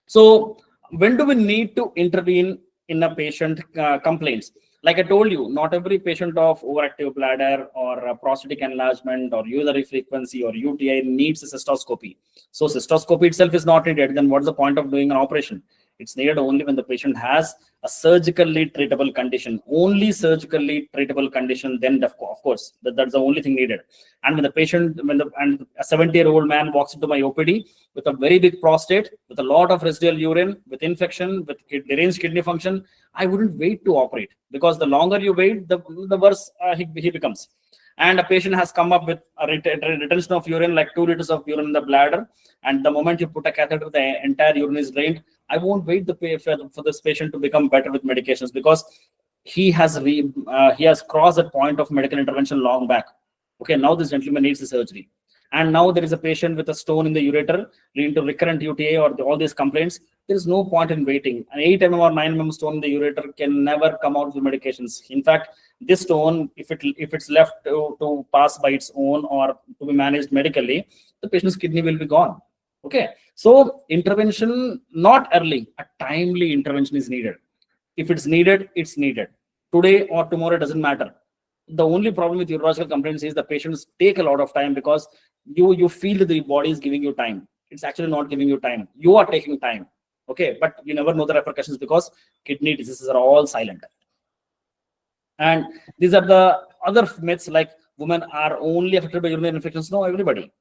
So when do we need to intervene in a patient complaints? Like I told you, not every patient of overactive bladder or prostatic enlargement or urinary frequency or UTI needs a cystoscopy. So cystoscopy itself is not needed. Then what's the point of doing an operation? It's needed only when the patient has a surgically treatable condition. Only surgically treatable condition, then of course that's the only thing needed. And when the patient, and a 70-year-old man walks into my OPD with a very big prostate, with a lot of residual urine, with infection, with deranged kidney function, I wouldn't wait to operate, because the longer you wait, the worse he becomes. And a patient has come up with a retention of urine, like 2 liters of urine in the bladder, and the moment you put a catheter, the entire urine is drained. I won't wait for this patient to become better with medications, because he has crossed that point of medical intervention long back. Okay, now this gentleman needs the surgery. And now there is a patient with a stone in the ureter leading to recurrent UTI or all these complaints. There is no point in waiting. An 8 mm or 9 mm stone in the ureter can never come out with medications. In fact, this stone, if it's left to pass by its own or to be managed medically, the patient's kidney will be gone. Okay. So intervention, not early, a timely intervention is needed. If it's needed, it's needed. Today or tomorrow, it doesn't matter. The only problem with urological complaints is the patients take a lot of time, because you feel that the body is giving you time. It's actually not giving you time. You are taking time. Okay, but you never know the repercussions, because kidney diseases are all silent. And these are the other myths, like women are only affected by urinary infections. No, everybody.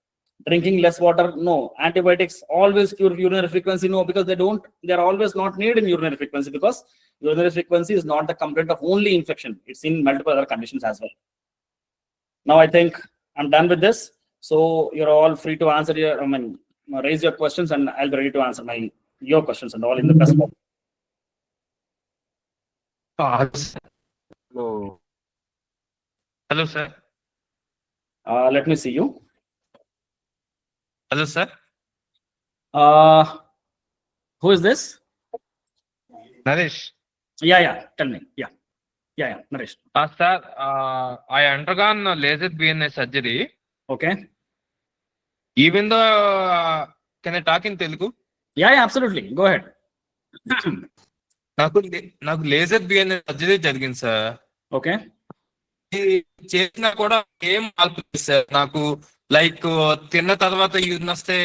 Drinking less water, no. Antibiotics always cure urinary frequency, no, because they're always not needed in urinary frequency, because urinary frequency is not the complaint of only infection. It's in multiple other conditions as well. Now I think I'm done with this. So you're all free to answer raise your questions, and I'll be ready to answer your questions and all in the best form. Hello, sir. Let me see you. Hello, sir. Who is this? Naresh. Yeah. Tell me. Yeah. Naresh. Sir, I undergone laser BNA surgery. Okay. Even though, can I talk in Telugu? Yeah, absolutely. Go ahead. నాకు laser BNA surgery జరిగింది sir. Okay. చేసినా కూడా ఏం మార్పు లేదు sir. నాకు like తిన్న తర్వాత యూరిన్ వస్తే,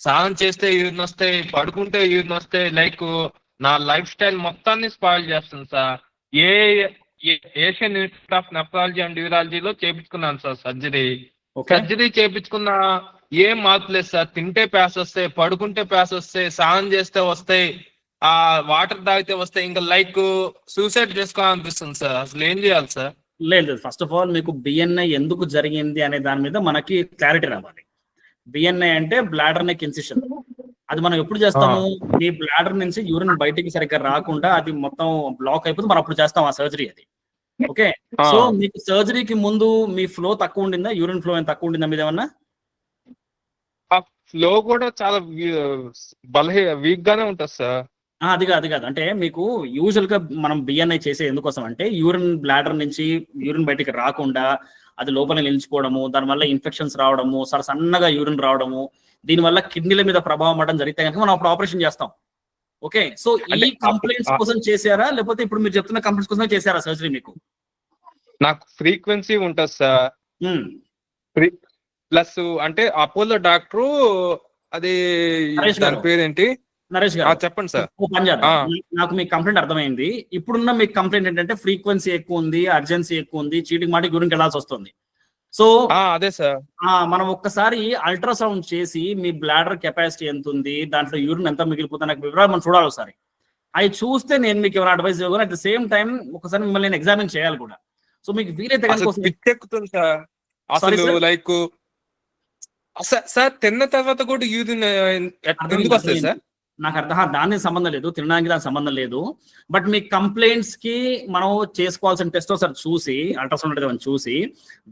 స్నానం చేస్తే యూరిన్ వస్తే, పడుకుంటే యూరిన్ వస్తే, లైక్ నా లైఫ్ స్టైల్ మొత్తాన్ని స్పాయిల్ చేస్తుంది sir. Asian institute of nephrology and యూరాలజీలో చేపించుకున్నాను సార్ సర్జరీ. సర్జరీ చేపించుకున్న ఏం మార్పు లేదు సార్. తింటే ప్యాస్ వస్తాయి, పడుకుంటే ప్యాస్ వస్తాయి, స్నానం చేస్తే వస్తాయి. ఆ వాటర్ తాగితే వస్తే ఇంకా లైక్ సూసైడ్ చేసుకోవాలనిపిస్తుంది సార్. అసలు ఏం చేయాలి సార్? లేదు, ఫస్ట్ ఆఫ్ ఆల్ మీకు బిఎన్ఐ ఎందుకు జరిగింది అనే దాని మీద మనకి క్లారిటీ రావాలి. బిఎన్ఐ అంటే బ్లాడర్ నెక్ ఇన్సిషన్. అది మనం ఎప్పుడు చేస్తాము? మీ బ్లాడర్ నుంచి యూరిన్ బయటికి సరిగ్గా రాకుండా అది మొత్తం బ్లాక్ అయిపోతే మనం అప్పుడు చేస్తాం ఆ సర్జరీ. అది ఓకే. సో మీకు సర్జరీకి ముందు మీ ఫ్లో తక్కువ ఉండిందా? యూరిన్ ఫ్లో తక్కువ ఉండిందా మీద ఏమన్నా? ఆ ఫ్లో కూడా చాలా వీక్ గానే ఉంటుంది సార్. అది కాదు అంటే మీకు యూజువల్ గా మనం బిఎన్ఐ చేసే ఎందుకోసం అంటే యూరిన్ బ్లాడర్ నుంచి యూరిన్ బయటికి రాకుండా అది లోపల నిలిచిపోవడము, దానివల్ల ఇన్ఫెక్షన్స్ రావడము, సన్నగా యూరిన్ రావడము, దీనివల్ల కిడ్నీల మీద ప్రభావం పడడం జరిగితే కనుక మనం అప్పుడు ఆపరేషన్ చేస్తాం. ఓకే. సో ఈ కంప్లైంట్స్ కోసం చేశారా, లేకపోతే ఇప్పుడు మీరు చెప్తున్న కంప్లైంట్స్ కోసమే చేశారా సర్జరీ? మీకు నాకు ఫ్రీక్వెన్సీ ఉంటుంది సార్. ప్లస్ అంటే అపోలో డాక్టరు అది దాని పేరేంటి? నరేష్ గారు చెప్పండి సార్. నాకు మీ కంప్లైంట్ అర్థమైంది. ఇప్పుడున్న మీ కంప్లైంట్ ఏంటంటే ఫ్రీక్వెన్సీ ఎక్కువ ఉంది, అర్జెన్సీ ఎక్కువ ఉంది, చీటికి మాటికి గురించి వెళ్ళాల్సి వస్తుంది. సో అదే సార్, మనం ఒక్కసారి అల్ట్రాసౌండ్ చేసి మీ బ్లాడర్ కెపాసిటీ ఎంత ఉంది, దాంట్లో యూరిన్ ఎంత మిగిలిపోతుంది నాకు వివరాలు మనం చూడాలి ఒకసారి. అవి చూస్తే నేను మీకు ఏమైనా అడ్వైస్ ఇవ్వగలను. అట్ ద సేమ్ టైం ఒకసారి మిమ్మల్ని నేను ఎగ్జామిన్ చేయాలి కూడా. సో మీకు వీలైతే పిచ్చెక్కుతుంది సార్ అసలు. లైక్ సార్ తిన్న తర్వాత కూడా యూరిన్ ఎందుకు వస్తుంది సార్? నాకు దానికి సంబంధం లేదు, తినడానికి దానికి సంబంధం లేదు. బట్ మీ కంప్లైంట్స్ కి మనం చేసుకోవాల్సిన టెస్ట్ ఒకసారి చూసి, అల్ట్రాసౌండ్ చూసి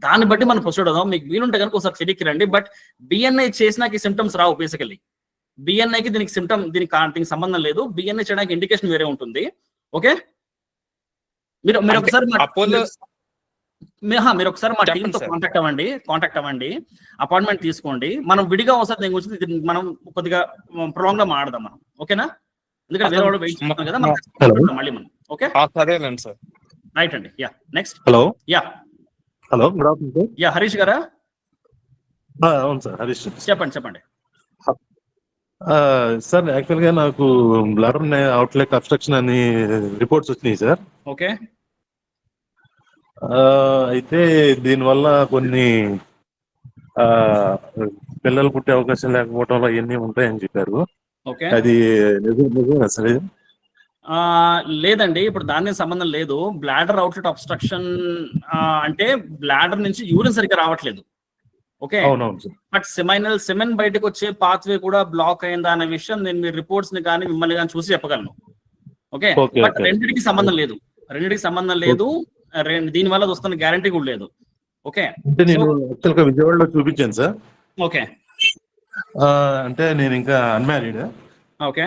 దాన్ని బట్టి మనం ప్రొసీడ్ అవుదాం. మీకు వీలుంటే కనుక ఒకసారి క్లినిక్కి రండి. బట్ బిఎన్ఐ చేసినాక సిమ్టమ్స్ రావు. బేసికల్లీ బిఎన్ఐకి దీనికి సంబంధం లేదు. బిఎన్ఐ చేయడానికి ఇండికేషన్ వేరే ఉంటుంది. ఓకే. మీరు ఒకసారి మీరు ఒకసారి మా టీంతో కాంటాక్ట్ అవ్వండి, అపాయింట్మెంట్ తీసుకోండి. మనం విడిగా ఒకసారి దీని గురించి మనం కొద్దిగా ప్రొలాంగ్ గా మాట్లాడదాం మనం. ఓకేనా? ఎందుకంటే వేరే వాళ్ళు వెయిట్ చేస్తున్నాం కదా మళ్ళీ మనం. ఓకే సరేనండి సార్. రైట్ అండి. Yeah next. Hello. Good afternoon. Yeah Harish గారా? అవును సార్, హరీష్. చెప్పండి. సార్ యాక్చువల్ గా నాకు బ్లాడర్ అవుట్లెట్ అబ్స్ట్రక్షన్ అని రిపోర్ట్స్ వచ్చినాయి సార్. ఓకే. అయితే దీనివల్ల కొన్ని పిల్లలు పుట్టే అవకాశం లేకపోవడం అవన్నీ ఉంటాయని చెప్పారు. అది నిజమేనా సార్? లేదండి, ఇప్పుడు దానికి సంబంధం లేదు. బ్లాడర్ అవుట్లెట్ అబ్స్ట్రక్షన్ అంటే బ్లాడర్ నుంచి యూరిన్ సరిగ్గా రావట్లేదు. ఓకే. బట్ సెమెన్ బయటకు వచ్చే పాత్వే కూడా బ్లాక్ అయిందా అనే విషయం నేను మీ రిపోర్ట్స్ ని కానీ మిమ్మల్ని కానీ చూసి చెప్పగలను. ఓకే. బట్ రెండింటికి సంబంధం లేదు. దీని వల్ల వస్తున్న గ్యారంటీ కూడా లేదు. ఓకే. అంటే నేను విజయవాడలో చూపించాను సార్. ఓకే. అంటే నేను ఇంకా అన్మ్యారీడ్. ఓకే.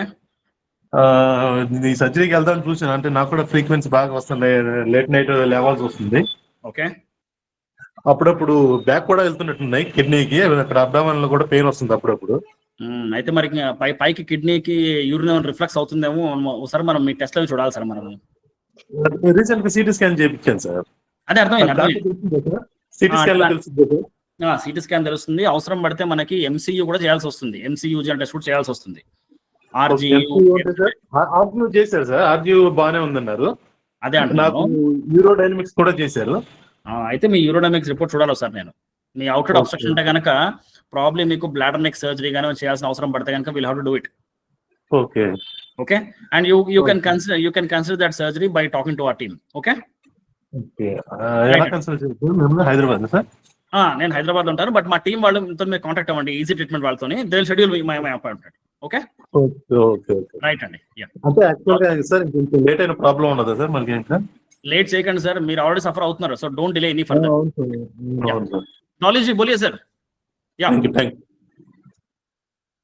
ఈ సర్జరీకి వెళ్దామని చూసాను. అంటే నాకు కూడా ఫ్రీక్వెన్సీ బాగా వస్తుంది, లేట్ నైట్ లేవాల్సి వస్తుంది. ఓకే. అప్పుడప్పుడు బ్యాక్ కూడా వెళ్తున్నట్టున్నాయి కిడ్నీకి. అక్కడ అబ్డామన్ లో కూడా పెయిన్ వస్తుంది అప్పుడప్పుడు. అయితే మరి పైకి కిడ్నీకి యూరిన్ రిఫ్లెక్స్ అవుతుందేమో. ఒకసారి మనం మీ టెస్ట్ లో చూడాలి సార్. మనం రీసెంట్ గా సిటీ స్కాన్ చేయించాను సార్. అదే అర్థమైంది. సిటీ స్కాన్ లో తెలుస్తుంది. సిటీ స్కాన్ తెలుస్తుంది. అవసరం పడితే మనకి ఎంసీయూ కూడా చేయాల్సి వస్తుంది. ఎంసీయూ టెస్ట్ కూడా చేయాల్సి వస్తుంది. ఆర్జీయూ చేశారు సార్. ఆర్జీయూ బాగానే ఉందన్నారు. అదే అంటే నాకు యూరోడైనమిక్స్ కూడా చేశారు. అయితే మీ యూరోడైనమిక్స్ రిపోర్ట్ చూడాలి సార్. నేను మీ అవుట్లెట్ అబ్స్ట్రక్షన్ అంటే కనుక ప్రాబ్లమ్ మీకు బ్లాడర్ నెక్ సర్జరీ గానీ చేయాల్సిన అవసరం పడితే కనుక will have to do it. Okay, and you can consider that surgery by talking to our team. Okay. Hyderabad sir. నేను హైదరాబాద్ లో ఉంటాను. బట్ మా టీం వాళ్ళతో మీరు కాంటాక్ట్ అవ్వండి. ఈజీ ట్రీట్మెంట్ వాళ్ళతో. They will schedule my appointment. Okay. Right అండి. అంటే యాక్చువల్గా సార్ కొంచెం లేట్ అయిన ప్రాబ్లం ఉండదా సార్ మనకి? ఇంకా లేట్ చేయకండి సార్, మీరు ఆల్రెడీ సఫర్ అవుతున్నారు. So don't delay any further. Dolly ji, बोलिए sir.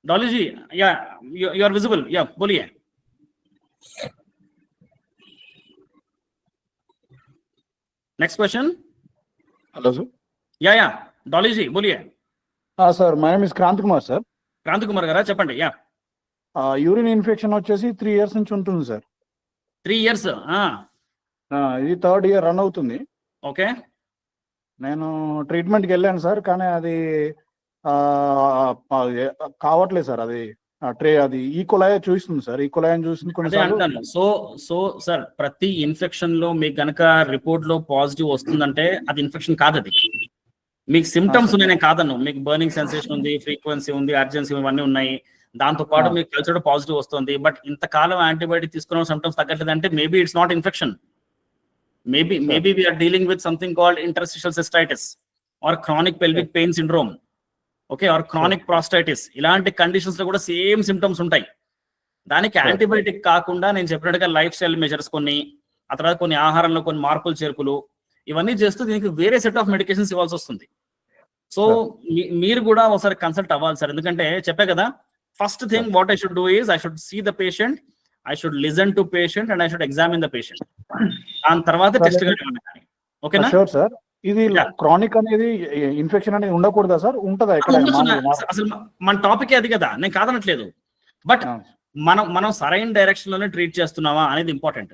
Dolly ji, yeah, you are visible. Yeah, बोलिए. Next question. Hello sir. Yeah, Dolly ji, बोलिए. Sir, my name is Krant Kumar sir. Krant Kumar గారా చెప్పండి. Urine infection వచ్చేసి 3 years నుంచి ఉంటుంది sir. 3 years. ఇది 3rd year run అవుతుంది. Okay. నేను ట్రీట్మెంట్కి వెళ్ళాను సార్, కానీ అది కావట్లేదు సార్. అది ఈకోలై చూస్తుంది సార్. ఈకోలై చూస్తుంది కొన్నిసార్లు. సో సార్, ప్రతి ఇన్ఫెక్షన్ లో మీకు గనక రిపోర్ట్ లో పాజిటివ్ వస్తుందంటే అది ఇన్ఫెక్షన్ కాదు. అది మీకు సిమ్టమ్స్ ఉన్నాయి కాదన్ను. మీకు బర్నింగ్ సెన్సేషన్ ఉంది, ఫ్రీక్వెన్సీ ఉంది, అర్జెన్సీ ఇవన్నీ ఉన్నాయి. దాంతో పాటు మీకు కల్చర్ పాజిటివ్ వస్తుంది, బట్ ఇంతకాలం యాంటీబయాటిక్ తీసుకున్న సిమ్టమ్స్ తగ్గట్లేదు అంటే maybe it's not infection, maybe we're dealing with something called interstitial cystitis or chronic pelvic pain syndrome, okay, or chronic prostatitis. ఇలాంటి కండిషన్స్ లో కూడా సేమ్ సిమ్టమ్స్ ఉంటాయి. దానికి యాంటీబయాటిక్ కాకుండా నేను చెప్పినట్టుగా లైఫ్ స్టైల్ మెజర్స్ కొన్ని, ఆ తర్వాత కొన్ని ఆహారంలో కొన్ని మార్పులు చేర్పులు ఇవన్నీ చేస్తూ దీనికి వేరే సెట్ ఆఫ్ మెడికేషన్స్ ఇవ్వాల్సి వస్తుంది. సో మీరు కూడా ఒకసారి కన్సల్ట్ అవ్వాలి సార్. ఎందుకంటే చెప్పే కదా, first thing what I should do is I should see the patient, I should listen to patient and I should examine the patient. దాని తర్వాత టెస్ట్ కానీ, ఓకేనా? Sure sir. ఇది క్రానిక్ అనేది ఇన్ఫెక్షన్ అనేది ఉండకూడదా సార్? ఉంటదా అసలు మన టాపిక్ అది కదా, నేను కాదనట్లేదు, బట్ మనం సరైన డైరెక్షన్ లోనే ట్రీట్ చేస్తున్నావా అనేది important.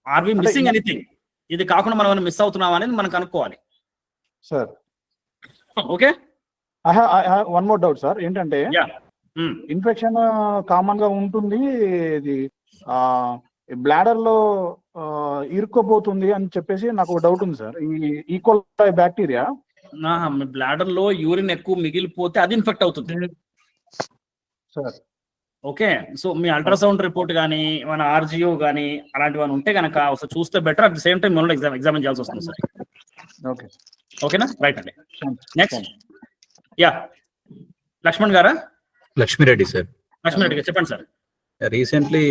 Are we missing anything? ఇది కాకుండా మనం మిస్ అవుతున్నావా అనేది మనం కనుక్కోవాలి sir. Okay, I have one more doubt sir. ఏంటంటే ఇన్ఫెక్షన్ కామన్ గా ఉంటుంది, ఇది బ్లాడర్ లో ఇరుక్కోబోతుంది అని చెప్పేసి నాకు డౌట్ ఉంది సార్. ఈ ఈకోలై బ్యాక్టీరియా బ్లాడర్ లో యూరిన్ ఎక్కువ మిగిలిపోతే అది ఇన్ఫెక్ట్ అవుతుంది సార్. ఓకే, సో మీ అల్ట్రాసౌండ్ రిపోర్ట్ కానీ మన ఆర్జిఓ కానీ అలాంటివి ఉంటే కనుక ఒకసారి చూస్తే better. At the same time మనం ఎగ్జామిన్ చేయాల్సి వస్తుంది సార్. ఓకే, ఓకేనా? రైట్ అండి. నెక్స్ట్ యా లక్ష్మణ్ గారా? లక్ష్మీరెడ్డి సార్. లక్ష్మీరెడ్డి గారు చెప్పండి సార్. రీసెంట్లీ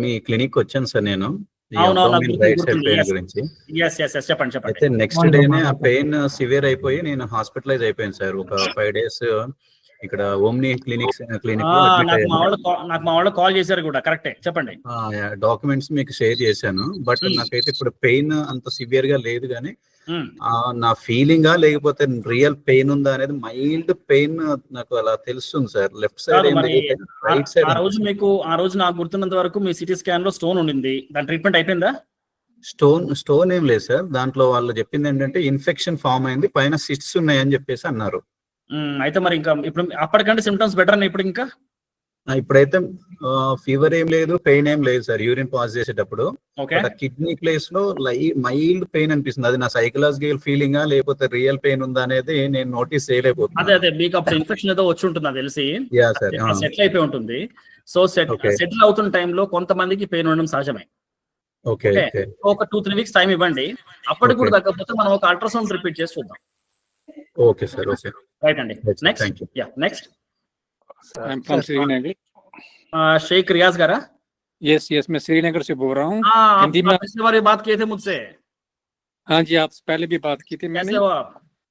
మీ క్లినిక్ వచ్చాను సార్ నేను, చెప్పండి అయితే నెక్స్ట్ డేనే ఆ పెయిన్ సివియర్ అయిపోయి నేను హాస్పిటలైజ్ అయిపోయాను సార్. ఒక 5 days ఇక్కడ ఓమ్ని క్లినిక్ నాకు మా వాళ్ళు కాల్ చేశారు కూడా. కరెక్టే, చెప్పండి. డాక్యుమెంట్స్ మీకు షేర్ చేశాను, బట్ నాకైతే ఇప్పుడు పెయిన్ అంత సివియర్ గా లేదు, కానీ నా ఫీలింగా లేకపోతే రియల్ పెయిన్ ఉందా అనేది మైల్డ్ పెయిన్ నాకు అలా తెలుస్తుంది sir. Left side right side. ఆ రోజు నాకు గుర్తున్నంత వరకు మీ సిటీ స్కాన్ లో స్టోన్ ఉండింది, దాని ట్రీట్మెంట్ అయిపోయిందా? స్టోన్ ఏం లేదు సార్. దాంట్లో వాళ్ళు చెప్పింది ఏంటంటే ఇన్ఫెక్షన్ ఫామ్ అయింది, పైన సిస్ట్స్ ఉన్నాయని చెప్పేసి అన్నారు. అయితే మరి ఇంకా ఇప్పుడు అప్పటికంటే సిమ్టమ్స్ బెటర్ అన్న ఇప్పుడు ఇంకా? ఇప్పుడైతే ఫీవర్ ఏం లేదు, పెయిన్ ఏం లేదు సార్. యూరిన్ పాస్ చేసేటప్పుడు కిడ్నీ ప్లేస్ లో మైల్డ్ పెయిన్ అనిపిస్తుంది. అది నా సైకలాజికల్ ఫీలింగా లేకపోతే రియల్ పెయిన్ ఉందా అనేది నేను నోటీస్ చేయలేకపోతున్నాను. అదే మీకు అప్పుడు ఇన్ఫెక్షన్ ఏదో వచ్చి ఉంటుంది తెలిసి, సెటిల్ అయిపోయి ఉంటుంది. సో సెటిల్ అవుతున్న టైంలో కొంతమందికి పెయిన్ ఉండడం సహజమే. ఓకే, ఒక 2-3 weeks టైం ఇవ్వండి. అప్పటికి కూడా తగ్గకపోతే మనం ఒక అల్ట్రాసౌండ్ రిపీట్ చేసి చూద్దాం. Okay sir. ఓకే, రైట్ అండి. Next next I'm from Srinagar. Sheikh Riyaz गारा? यस, मैं श्रीनगर से बोल रहा हूँ. हिंदी में पिछली बार बात किए थे मुझसे. हाँ जी, आप पहले भी बात की थी. कैसे हो आप?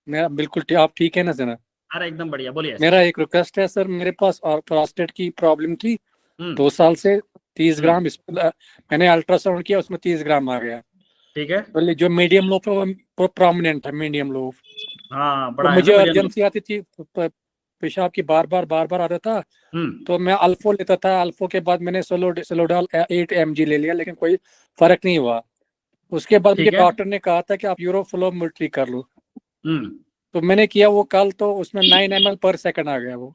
मैं बिल्कुल आप ठीक है ना सर? अरे एकदम बढ़िया, बोलिए. मेरा एक रिक्वेस्ट है सर, मेरे पास और प्रोस्टेट की प्रॉब्लम थी 2 साल से. 30 ग्राम मैंने अल्ट्रासाउंड किया, उसमें 30 ग्राम आ गया. ठीक है. तो जो मीडियम लो प्रोमिनेंट है, मीडियम लो. हाँ, बड़ा मुझे अर्जेंसी आती थी, पेशाब की बार बार आता था. तो मैं अल्फो लेता था. अल्फो के बाद मैंने सोलोडाल 8 mg ले लिया, लेकिन कोई फर्क नहीं हुआ. उसके बाद मुझे डॉक्टर ने कहा था कि आप यूरोफ्लोमेट्री कर लो. तो मैंने किया वो कल, तो उसमें 9 ml पर सेकंड आ गया. वो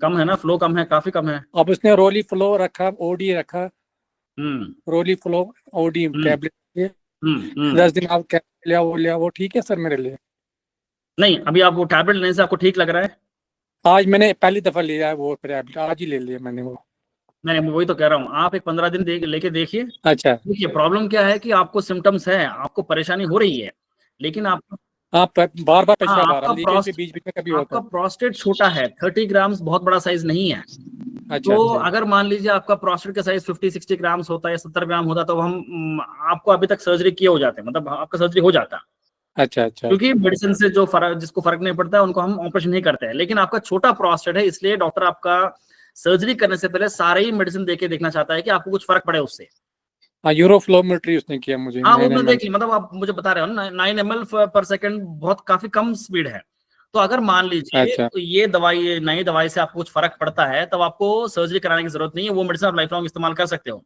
कम है ना, फ्लो कम है, काफी कम है. अब उसने रोली फ्लो रखा, ओडी रखा. रोली फ्लो ओडी टैबलेट 10 दिन आप लिया, वो ठीक है सर मेरे लिए? नहीं, अभी आप वो टैबलेट लेने से आपको ठीक लग रहा है? आज मैंने पहली दफा लिया है वो टैबलेट, आज ही ले लिया मैंने वो. नहीं, वही तो कह रहा हूँ, आप एक 15 दिन लेके देखिए. अच्छा, देखिए प्रॉब्लम क्या है कि आपको सिम्टम्स है, आपको परेशानी हो रही है, लेकिन आप बार पेशाब आ रहा है, बीच में कभी होता है. आपका प्रोस्टेट छोटा है, 30 ग्राम्स बहुत बड़ा साइज नहीं है. अच्छा, तो अगर मान लीजिए आपका प्रोस्टेट का साइज 50-60 ग्राम्स होता है या 70 ग्राम होता, तो हम आपको अभी तक सर्जरी किए हो जाते, मतलब आपका सर्जरी हो जाता. अच्छा, क्योंकि मेडिसिन से जो जिसको फर्क नहीं पड़ता है उनको हम ऑपरेशन नहीं करते हैं. लेकिन आपका छोटा प्रोस्टेट है, इसलिए डॉक्टर आपका सर्जरी करने से पहले सारे ही मेडिसिन देके देखना चाहता है कि आपको कुछ फर्क पड़े उससे. यूरोफ्लोमेट्री उसने किया मुझे. हाँ, वो देखिए, मतलब आप मुझे बता रहे हो ना, 9 ml पर सेकंड बहुत काफी कम स्पीड है. तो अगर मान लीजिए तो ये दवाई, नई दवाई से आपको कुछ फर्क पड़ता है, तब आपको सर्जरी कराने की जरूरत नहीं है. वो मेडिसिन आप लाइफ लॉन्ग इस्तेमाल कर सकते हो.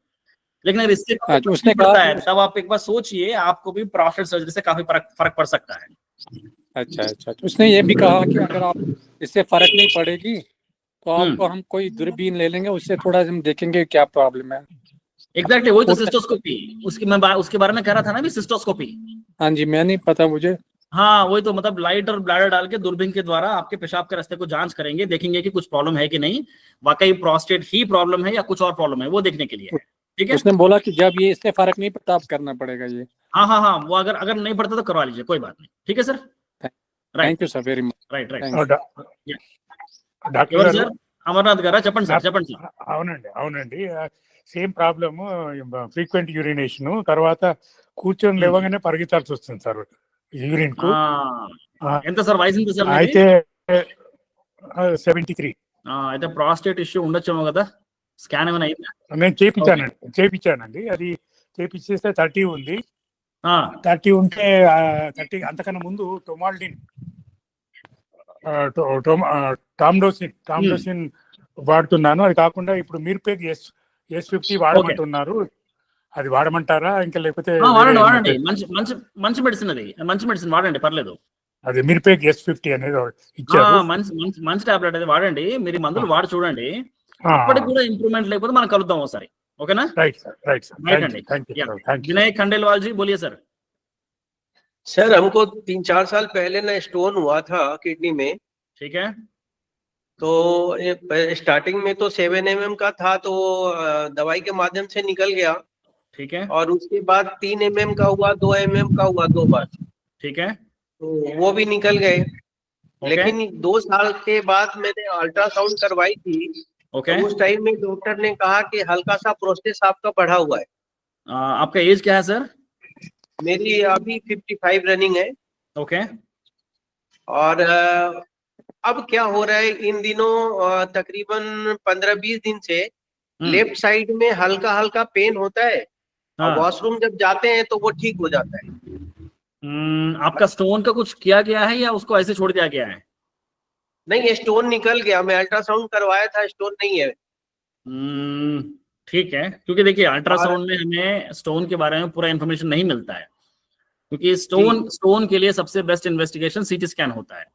लेकिन अगर इससे उसने कहा है, तब आप एक बार सोचिए, आपको भी प्रोस्टेट सर्जरी से काफी फर्क पड़ सकता है. अच्छा. तो उसने ये भी कहा कि अगर आप इससे फर्क नहीं पड़ेगी तो आपको हम कोई दूरबीन ले लेंगे, उससे थोड़ा हम देखेंगे क्या प्रॉब्लम है. एग्जैक्टली, वही तो सिस्टोस्कोपी, उसके बारे में कह रहा था ना भी, सिस्टोस्कोपी. हाँ जी, मैं नहीं पता मुझे. हाँ वही तो, मतलब लाइट और ब्लैडर डाल के दूरबीन के द्वारा आपके पेशाब के रास्ते को जांच करेंगे, देखेंगे कि कुछ प्रॉब्लम है कि नहीं, वाकई प्रोस्टेट ही प्रॉब्लम है या कुछ और प्रॉब्लम है, वो देखने के लिए है। ठीक है, उसने बोला कि जब ये इससे फर्क नहीं पड़ता, आप करना पड़ेगा ये। हाँ हाँ हाँ, वो अगर अगर नहीं पड़ता तो करवा लीजिए, कोई बात नहीं। ठीक है sir, thank you sir very much. Right right. Doctor ఎవరు గారు సార్? అమర్నాథ్ గారా? చెప్పండి సార్, చెప్పండి సార్. అవునండి అవునండి సేమ్ ప్రాబ్లమ్, ఫ్రీక్వెంట్ యూరినేషన్, తర్వాత కూర్చొని లేవగానే పరిగెత్తాల్సి వస్తుంది సార్ యూరిన్ కు. ఎంత సార్ వయసు ఎంత సార్? అయితే 73. అయితే ప్రాస్టేట్ ఇష్యూ ఉండొచ్చేమో కదా, స్కాన్ ఏమైనా అయిందా? నేను చేపించానండి, అది చేపించేస్తే 30 ఉంది. 30 ఉంటే 30 అంతకన్నా ముందు టామ్డోసిన్ వాడుతున్నాను. అది కాకుండా ఇప్పుడు మీర్పేగ్ S50 వాడమంటున్నారు, అది వాడమంటారా ఇంకా లేకపోతే? వాడండి వాడండి, మంచి మంచి మంచి మెడిసిన్, అది మంచి మెడిసిన్, వాడండి పర్లేదు. అది మీర్పేగ్ S50 అనేది ఇచ్చారు, మంచి మంచి మంచి టాబ్లెట్, అది వాడండి. మీరు మందులు వాడి చూడండి, అప్పటికి కూడా ఇంప్రూవ్మెంట్ లేకపోతే మనం కలుద్దాం ఒకసారి, ఓకేనా? Right sir, right sir, thank you. Vinay Khandelwal ji बोलिए सर. सर हमको 3-4 साल पहले ना स्टोन हुआ था किडनी में. ठीक है. तो स्टार्टिंग में तो 7 mm का था, तो दवाई के माध्यम से निकल गया. ठीक है. और उसके बाद 3 mm का हुआ, 2 mm का हुआ 2 बार. ठीक है. तो वो भी निकल गए. लेकिन 2 साल के बाद मैंने अल्ट्रासाउंड करवाई थी. तो उस टाइम में डॉक्टर ने कहा कि हल्का सा प्रोस्टेट आपका बढ़ा हुआ है. आपका एज क्या है सर? मेरी अभी 55 रनिंग है. ओके. और अब क्या हो रहा है इन दिनों, तकरीबन 15-20 दिन से लेफ्ट साइड में हल्का हल्का पेन होता है. वॉशरूम जब जाते हैं तो वो ठीक हो जाता है. आपका स्टोन का कुछ किया गया है या उसको ऐसे छोड़ दिया गया है? नहीं, ये स्टोन निकल गया, मैं अल्ट्रासाउंड करवाया था, स्टोन नहीं है. ठीक है, क्योंकि देखिए अल्ट्रासाउंड में हमें स्टोन के बारे में पूरा इन्फॉर्मेशन नहीं मिलता है, क्योंकि स्टोन के लिए सबसे बेस्ट इन्वेस्टिगेशन सीटी स्कैन होता है.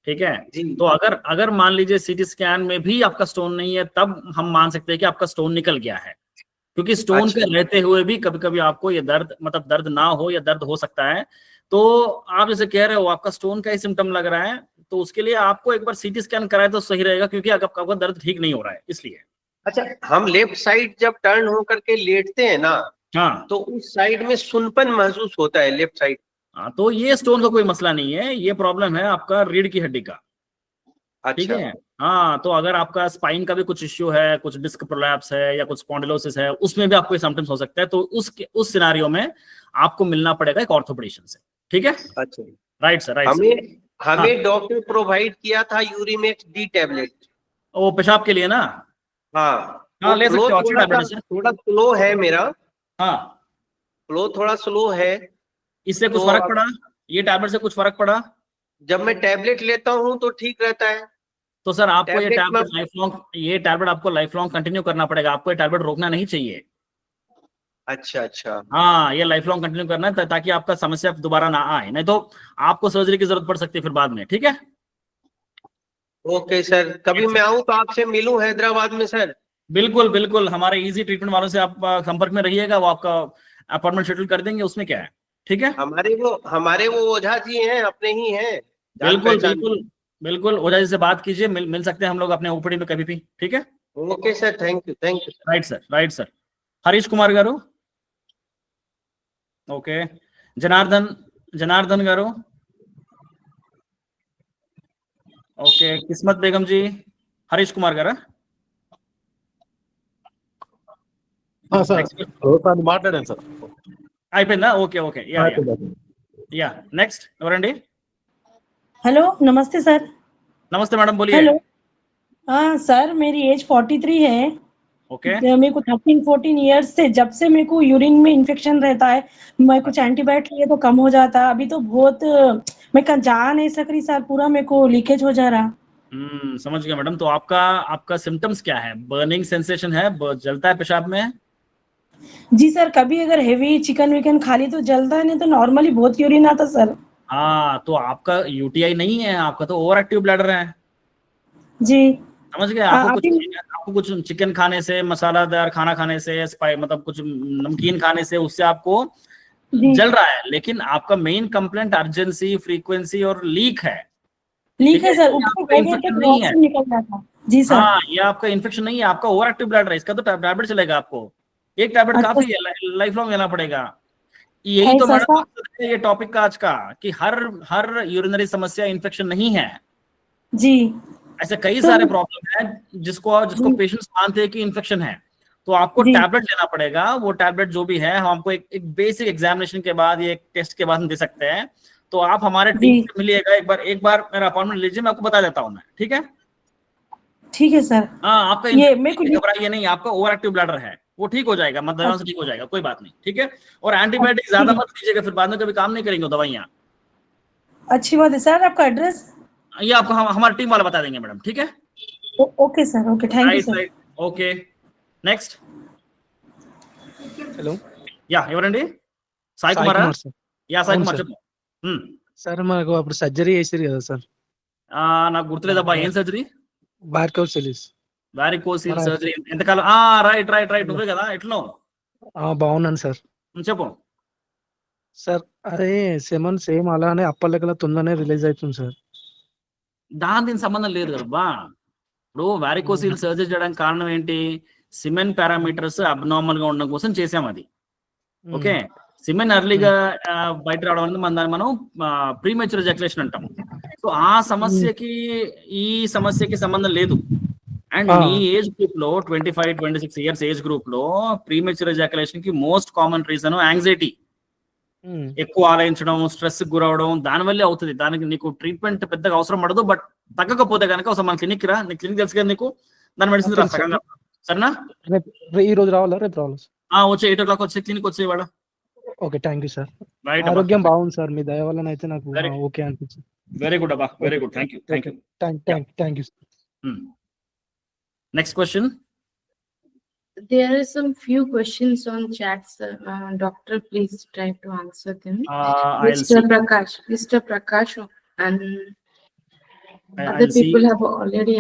ठीक है, तो अगर मान लीजिए सीटी स्कैन में भी आपका स्टोन नहीं है, तब हम मान सकते हैं कि आपका स्टोन निकल गया है, क्योंकि स्टोन पे रहते हुए भी कभी कभी आपको ये दर्द, मतलब दर्द ना हो या दर्द हो सकता है. तो आप जैसे कह रहे हो आपका स्टोन का ही सिम्टम लग रहा है, तो उसके लिए आपको एक बार सीटी स्कैन कराए तो सही रहेगा, क्योंकि आपका दर्द ठीक नहीं हो रहा है इसलिए. अच्छा, हम लेफ्ट साइड जब टर्न हो करके लेटते हैं ना, तो उस साइड में सुनपन महसूस होता है लेफ्ट साइड. तो ये स्टोन का कोई मसला नहीं है, ये प्रॉब्लम है आपका रीढ़ की हड्डी का. ठीक है. तो अगर आपका स्पाइन का भी कुछ इश्यू है, कुछ डिस्क प्रोलैप्स है या कुछ स्पॉन्डिलोसिस है, उसमें भी आपको सिम्टम्स हो सकता है, तो उस सिनेरियो में आपको मिलना पड़ेगा एक ऑर्थोपेडिशियन से. ठीक है. अच्छा, राइट सर, राइट. हमें डॉक्टर प्रोवाइड किया था यूरिमेक्स D टैबलेट. वो पेशाब के लिए ना? हाँ, ले सकते हो, थोड़ा स्लो है मेरा. फ्लो थोड़ा स्लो है. इससे कुछ फर्क पड़ा? ये टैबलेट से कुछ फर्क पड़ा? जब मैं टैबलेट लेता हूँ तो ठीक रहता है. तो सर आपको ये टैबलेट आपको लाइफ लॉन्ग कंटिन्यू करना पड़ेगा, आपको ये टैबलेट रोकना नहीं चाहिए. अच्छा. ये लाइफ लॉन्ग कंटिन्यू करना है, ताकि आपका समस्या दोबारा ना आए, नहीं तो आपको सर्जरी की जरूरत पड़ सकती है फिर बाद में. ठीक है. ओके सर, कभी मैं आऊँ तो आपसे मिलूं हैदराबाद में सर? बिल्कुल बिल्कुल, हमारे इजी ट्रीटमेंट वालों से आप संपर्क में रहिएगा, वो आपका अपॉइंटमेंट शेड्यूल कर देंगे, उसमें क्या है. ठीक है. हमारे वो ओझा जी हैं, अपने ही हैं. बिल्कुल बिल्कुल बिल्कुल, ओझा जी से बात कीजिए, मिल सकते हैं हम लोग अपने ओपीडी में कभी भी. ठीक है. Okay sir, thank you. Right sir. Harish Kumar गारू. ओके. जनार्दन गारू. ఓకే. కిస్మత్ బేగం జీ, హరీష్ కుమార్ గారా? మాట్లాడాను సార్. అయిపోయిందా? ఓకే. యా నెక్స్ట్ ఎవరండి? हेलो, नमस्ते सर. नमस्ते मैडम, बोलिए. हेलो. सर मेरी एज 43 है. ओके. मेरे को 13-14 इयर्स से जब से मेरे को यूरिन में इन्फेक्शन रहता है, मैं कुछ एंटीबायोटिक लिए तो कम हो जाता है. अभी तो बहुत मैं कहीं जा नहीं सक रही सर, पूरा मेरे को लीकेज हो जा रहा. समझ गया मैडम. तो आपका सिम्टम्स क्या है? बर्निंग सेंसेशन है, जलता है पेशाब में? जी सर, कभी अगर हेवी चिकन विकन खा ली तो जलता है, नहीं तो नॉर्मली बहुत यूरिन आता सर. तो आपका यूटीआई नहीं है, आपका तो ओवर एक्टिव ब्लैडर है. जी समझ गए. आपको कुछ चिकन खाने से, मसालादार खाना खाने से, मतलब कुछ नमकीन खाने से, उससे आपको जल रहा है, लेकिन आपका मेन कंप्लेंट अर्जेंसी, फ्रीक्वेंसी और लीक है। लीक है सर, ऊपर आपका हो गया इन्फेक्शन तो नहीं है। वॉशरूम निकल रहा था। जी सर। हाँ, ये आपका इन्फेक्शन नहीं है, आपका ओवर एक्टिव ब्लैडर है। इसका तो टैबलेट चलेगा आपको, एक टैबलेट अच्छा। काफी है, लाइफ लॉन्ग लेना पड़ेगा। यही तो ऐसा मैडम सा मकसद है ये टॉपिक का आज का, कि हर यूरिनरी समस्या इन्फेक्शन नहीं है। जी। ऐसे कई तो सारे प्रॉब्लम है जिसको जी पेशेंट्स मानते हैं कि इन्फेक्शन है, तो आपको जी टैबलेट लेना पड़ेगा। वो टैबलेट जो भी है हम आपको एक बेसिक एग्जामिनेशन के बाद, ये एक टेस्ट के बाद हम दे सकते हैं। तो आप हमारे जी टीम से मिलिएगा, एक बार मेरा अपॉइंटमेंट लीजिए, मैं आपको बता देता हूँ मैं, ठीक है? ठीक है सर। हाँ, आपका ये मेरे को इन्फेक्शन, घबराइए नहीं, आपका ओवर एक्टिव ब्लैडर है, वो ठीक हो जाएगा, मतलब दवाइयों से ठीक हो जाएगा, कोई बात नहीं, ठीक है? और एंटीबायोटिक ठीक ज्यादा है, मत लीजिएगा, फिर बाद में कभी काम नहीं करेंगे वो दवाइयाँ। अच्छी बात है सर। आपका एड्रेस? ये आपको हमारी टीम वाले बता देंगे मैडम, ठीक है? Okay sir, okay, thank you right sir. Right, okay, next. Hello ఎవరండి? సాయి సాయి కుమారా? కుమార్ సార్. సాయి అవును కుమార్ సార్. చెప్పు. సార్ మాకు అప్పుడు సర్జరీ చేసిరు కదా సార్. నాకు గుర్తులేదబ్బా, ఏం సర్జరీ? బార్కోసిలిస్. వారికోసిల్ మన సర్జరీ ఎంతకాలం? రైట్ రైట్ రైట్, నువ్వే కదా, ఎట్లున్నావు? బాగున్నాను సార్. చెప్పు. సార్ అదే సెమన్ సేమ్ అలానే అప్పర్ తొందరనే రిలీజ్ అవుతుంది సార్. దీనికి సంబంధం లేదు కదబ్బా. ఇప్పుడు వారికోసిల్ సర్జరీ చేయడానికి కారణం ఏంటి? సిమెన్ పారామీటర్స్ అబ్నార్మల్ గా ఉండడం కోసం చేసాం అది. ఓకే, సిమెన్ అర్లీగా బయట రావడం అనేది మనం ప్రీమెచ్యూర్ ఎజాక్యులేషన్ అంటాం. సో ఆ సమస్యకి ఈ సమస్యకి సంబంధం లేదు. అండ్ నీ ఏజ్ గ్రూప్ లో 25-26 ఇయర్స్ ఏజ్ గ్రూప్ లో ప్రీమెచ్యూర్ ఎజాక్యులేషన్ కి మోస్ట్ కామన్ రీజన్ యాంగ్జైటీ. ఎక్కువ ఆలోచించడం, స్ట్రెస్ గురవడం, దానివల్లే అవుతుంది. దానికి నీకు ట్రీట్మెంట్ పెద్దగా అవసరం పడదు. బట్ తగ్గకపోతే కనుక ఒకసారి మన క్లినిక్ రా, నీ క్లినిక్ తెలుసు కదా నీకు, దాని మెడిసిన్ రాస్తా. సరేనా? ఈ రోజు రావాలా రేపు రావాలా? వచ్చే 8 o'clock వచ్చి క్లినిక్ వచ్చే వాడు. Okay, thank you sir. Right, ఆరోగ్యం బాగుంది సార్, మీ దయ వల్ల అయితే నాకు ఓకే అనిపించింది. వెరీ గుడ్ అబ్బా, very good, thank you, thank you, thank you. Next question. There are some few questions on chat, sir. Doctor, please try to answer them. Mr. Prakash and other people have already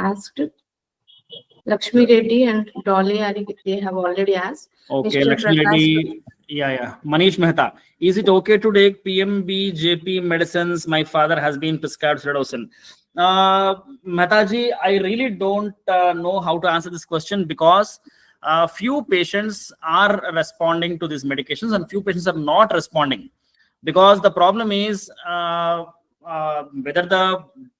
asked. Lakshmi Reddy and Dolly, they have already asked. Okay, Mr. Lakshmi Reddy, Manish Mehta, is it okay to take PMB-JP medicines? My father has been prescribed Sedocin. Mehta ji, I really don't know how to answer this question, because few patients are responding to these medications and few patients are not responding, because the problem is whether the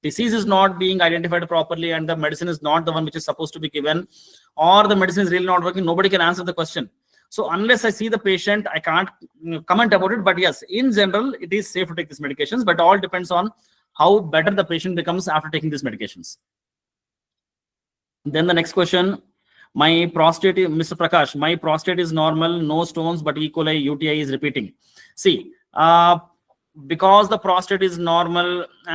disease is not being identified properly and the medicine is not the one which is supposed to be given, or the medicine is really not working. Nobody can answer the question. So unless I see the patient, I can't comment about it. But yes, in general, it is safe to take these medications, but all depends on how better the patient becomes after taking these medications. Then the next question, Mr. Prakash, my prostate is normal, no stones, but E. coli UTI is repeating. See, because the prostate is normal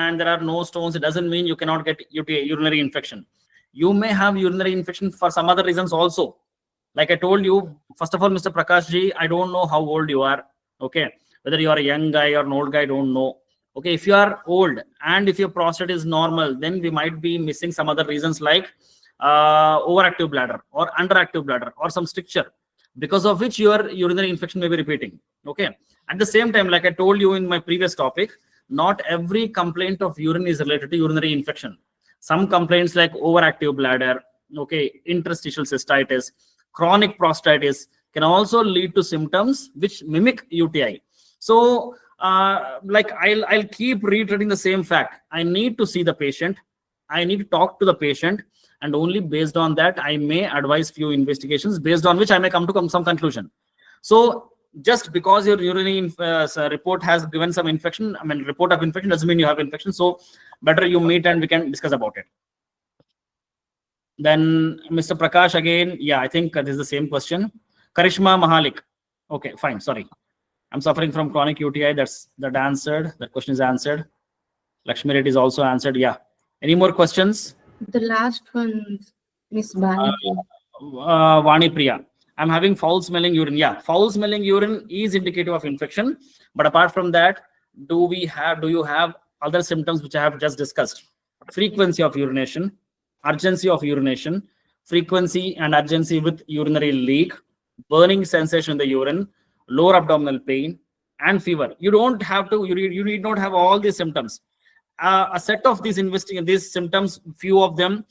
and there are no stones, it doesn't mean you cannot get UTI, urinary infection. You may have urinary infection for some other reasons also. Like I told you, first of all, Mr. Prakash ji, I don't know how old you are. Okay, whether you are a young guy or an old guy, I don't know. Okay, if you are old and if your prostate is normal, then we might be missing some other reasons like overactive bladder or underactive bladder or some stricture, because of which your urinary infection may be repeating. Okay, at the same time, like I told you in my previous topic, not every complaint of urine is related to urinary infection. Some complaints like overactive bladder, okay, interstitial cystitis, chronic prostatitis can also lead to symptoms which mimic UTI. So like I'll keep reiterating the same fact. I need to see the patient, I need to talk to the patient, and only based on that I may advise few investigations, based on which I may come to some conclusion. So just because your urinary report has given some infection, report of infection doesn't mean you have infection. So better you meet and we can discuss about it. Then Mr. Prakash again, I think this is the same question. Karishma Mahalik, okay, fine, sorry, I'm suffering from chronic UTI. That answered. That question is answered. Lakshmi Reddy is also answered. Any more questions? The last one, Miss Bani. Vani Priya, I'm having foul smelling urine. Foul smelling urine is indicative of infection. But apart from that, do you have other symptoms which I have just discussed? Frequency of urination, urgency of urination, frequency and urgency with urinary leak, burning sensation in the urine, lower abdominal pain, and fever. You don't have to, you need not have all these symptoms. A set of these these symptoms, few of them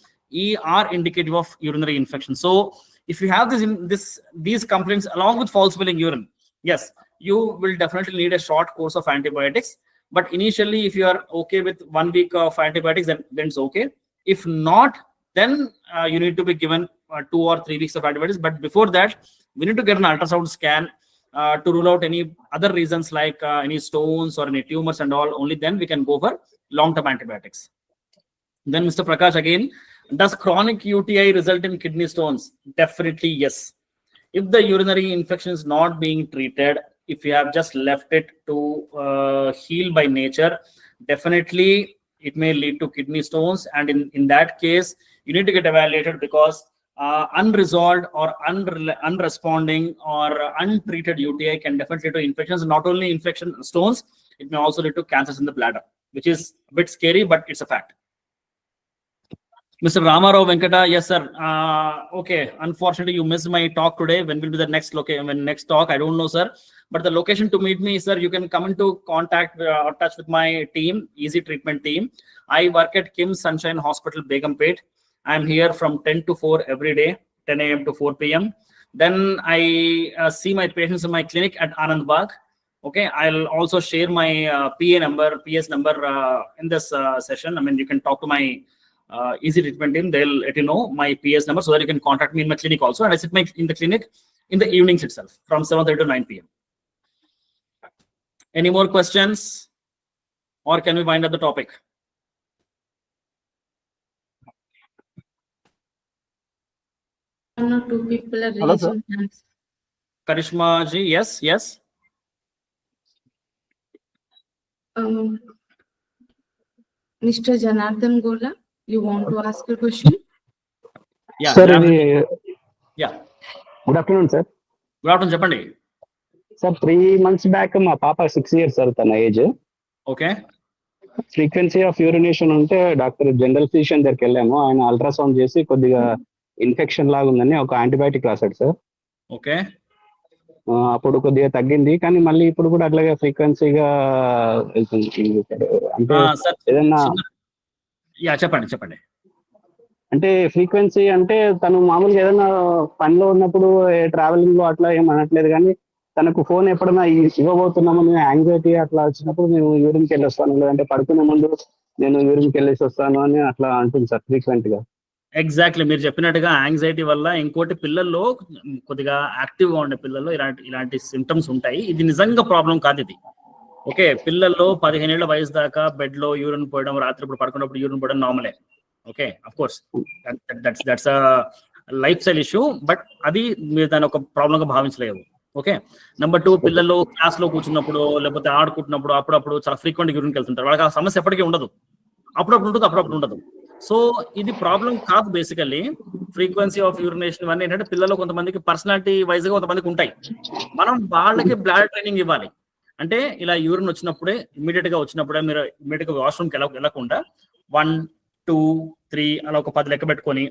are indicative of urinary infection. So if you have these complaints along with false filling urine, yes, you will definitely need a short course of antibiotics. But initially, if you are okay with 1 week of antibiotics, then it's okay. If not, then you need to be given 2 or 3 weeks of antibiotics. But before that, we need to get an ultrasound scan to rule out any other reasons like any stones or any tumors and all. Only then we can go for long-term antibiotics. Then Mr. Prakash again, does chronic UTI result in kidney stones? Definitely yes. If the urinary infection is not being treated, if you have just left it to heal by nature, definitely it may lead to kidney stones. And in that case, you need to get evaluated, because unresolved or unresponding or untreated UTI can definitely lead to infections. Not only infection stones, it may also lead to cancers in the bladder, which is a bit scary, but it's a fact. Mr. Ramarao Venkata, yes, sir. Okay, unfortunately, you missed my talk today. When will be the next location? When next talk? I don't know, sir. But the location to meet me, sir, you can come into contact or touch with my team, Easy Treatment team. I work at Kim Sunshine Hospital, Begumpet. I'm here from 10 to 4 every day, 10 a.m. to 4 p.m. Then I see my patients in my clinic at Anand Bagh. Okay, I'll also share my PS number in this session. I mean, you can talk to my Easy Treatment team. They'll let you know my PS number so that you can contact me in my clinic also. And I sit in the clinic in the evenings itself from 7:30 to 9 p.m. Any more questions? Or can we wind up the topic? One or two people are Hello, sir. raising hands. Karishma ji, yes, yes. Mr. Janardhan Gola, you want to ask a question? Yeah, Sir, yeah. Good afternoon, sir. Good afternoon, Japandi. Sir, 3 months back, my papa 6 years, sir, tana age. Okay. Frequency of urination unte doctor general physician దగ్గరికి వెళ్ళాము. ఆయన ultrasound చేసి కొద్దిగా infection లాగా ఉందని ఒక antibiotic రాశాడు sir. Okay. అప్పుడు కొద్దిగా తగ్గింది, కానీ మళ్ళీ ఇప్పుడు కూడా అట్లాగే ఫ్రీక్వెన్సీగా వెళ్తుంది. అంటే ఏదన్నా చెప్పండి. అంటే ఫ్రీక్వెన్సీ అంటే తను మామూలుగా ఏదైనా పనిలో ఉన్నప్పుడు ట్రావెలింగ్ లో అట్లా ఏం అనట్లేదు, కానీ తనకు ఫోన్ ఎప్పుడైనా ఇవ్వబోతున్నామని యాంగ్జైటీ అట్లా వచ్చినప్పుడు నేను యూరిన్కి వెళ్ళి వస్తాను, లేదంటే పడుకునే ముందు నేను యూరిన్కి వెళ్ళేసి వస్తాను అని అట్లా అంటుంది సార్ ఫ్రీక్వెంట్ గా. ఎగ్జాక్ట్లీ మీరు చెప్పినట్టుగా యాంగ్జైటీ వల్ల, ఇంకోటి పిల్లల్లో కొద్దిగా యాక్టివ్ గా ఉండే పిల్లల్లో ఇలాంటి సిమ్టమ్స్ ఉంటాయి. ఇది నిజంగా ప్రాబ్లం కాదు ఇది. ఓకే, పిల్లల్లో 15 ఏళ్ల వయసు దాకా బెడ్ లో యూరిన్ పోయడం, రాత్రి ఇప్పుడు పడుకున్నప్పుడు యూరిన్ పోయడం నార్మలే. Okay, of course that's a life style issue, but అది మీరు దాన్ని ఒక ప్రాబ్లం గా భావించలేవు. ఓకే, నెంబర్ 2, పిల్లలు క్లాస్ లో కూర్చున్నప్పుడు లేకపోతే ఆడుకుంటున్నప్పుడు అప్పుడప్పుడు చాలా ఫ్రీక్వెంట్ యూరిన్కి వెళ్తుంటారు. వాళ్ళకి ఆ సమస్య ఎప్పటికీ ఉండదు, అప్పుడప్పుడు ఉంటుంది, అప్పుడప్పుడు ఉండదు. సో ఇది ప్రాబ్లం కాదు. బేసికల్లీ ఫ్రీక్వెన్సీ ఆఫ్ యూరినేషన్ ఇవన్నీ ఏంటంటే పిల్లలు కొంతమందికి పర్సనాలిటీ వైజ్ గా కొంతమందికి ఉంటాయి. మనం వాళ్ళకి బ్లాడర్ ట్రైనింగ్ ఇవ్వాలి. అంటే ఇలా యూరిన్ వచ్చినప్పుడే ఇమ్మీడియట్ గా మీరు ఇమ్మీడియట్ గా వాష్రూమ్కి వెళ్ళకుండా 1, 2, 3 అలా ఒక 10 లెక్క పెట్టుకొని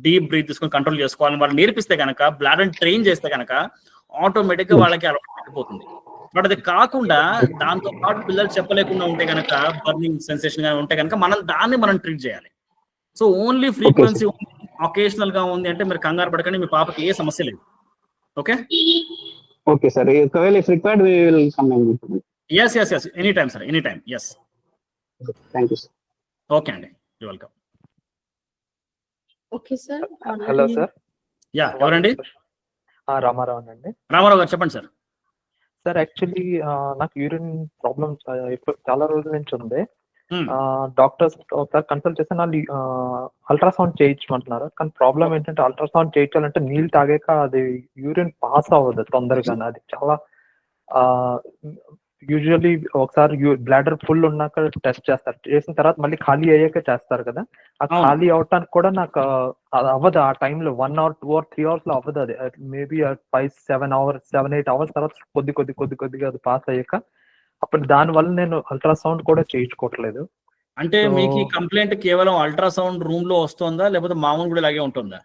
డీప్ బ్రీత్ తీసుకొని కంట్రోల్ చేసుకోవాలని వాళ్ళు నేర్పిస్తే కనుక, బ్లాడర్ ట్రైన్ చేస్తే కనుక ఆటోమేటిక్ గా వాళ్ళకి అలవాటు అయిపోతుంది. బట్ అది కాకుండా దాంతో పాటు పిల్లలు చెప్పలేకుండా ఉంటే కనుక, బర్నింగ్ సెన్సేషన్ గా ఉంటే కనుక మనం ట్రీట్ చేయాలి. సో ఓన్లీ ఫ్రీక్వెన్సీ ఒకేషనల్ గా ఉంది అంటే మీరు కంగారు పడకండి, మీ పాపకి ఏ సమస్య లేదు. ఓకే ఓకే సార్, ఒకవేళ if required we will come and yes any time sir, any time. yes, thank you sir. Okay అండి, you welcome. Okay sir. Hello sir. Yeah, ఎవరండి? రామారావు అండి. రామారావు గారు చెప్పండి సార్. సార్ యాక్చువల్లీ నాకు యూరిన్ ప్రాబ్లమ్ చాలా రోజుల నుంచి ఉంది. డాక్టర్స్ ఒకసారి కన్సల్ట్ చేస్తే వాళ్ళు అల్ట్రాసౌండ్ చేయించమంటున్నారు. కానీ ప్రాబ్లం ఏంటంటే అల్ట్రాసౌండ్ చేయించాలంటే నీళ్ళు తాగాక అది యూరిన్ పాస్ అవ్వదు తొందరగానే. అది చాలా యూజువల్లీ ఒకసారి బ్లాడర్ ఫుల్ ఉన్నాక టెస్ట్ చేస్తారు, చేసిన తర్వాత మళ్ళీ ఖాళీ అయ్యాక చేస్తారు కదా. ఆ ఖాళీ అవటానికి కూడా నాకు అవ్వదు ఆ టైంలో. 1 hour 2 or 3 hours లో అవ్వదు. అది మేబీ 7-8 hours తర్వాత కొద్దిగా అది పాస్ అయ్యాక, అప్పుడు దానివల్ల నేను అల్ట్రాసౌండ్ కూడా చేయించుకోవట్లేదు. అంటే మీకు ఈ కంప్లైంట్ కేవలం అల్ట్రాసౌండ్ రూమ్ లో వస్తుందా, లేకపోతే మామూలు కూడా ఇలాగే ఉంటుందా?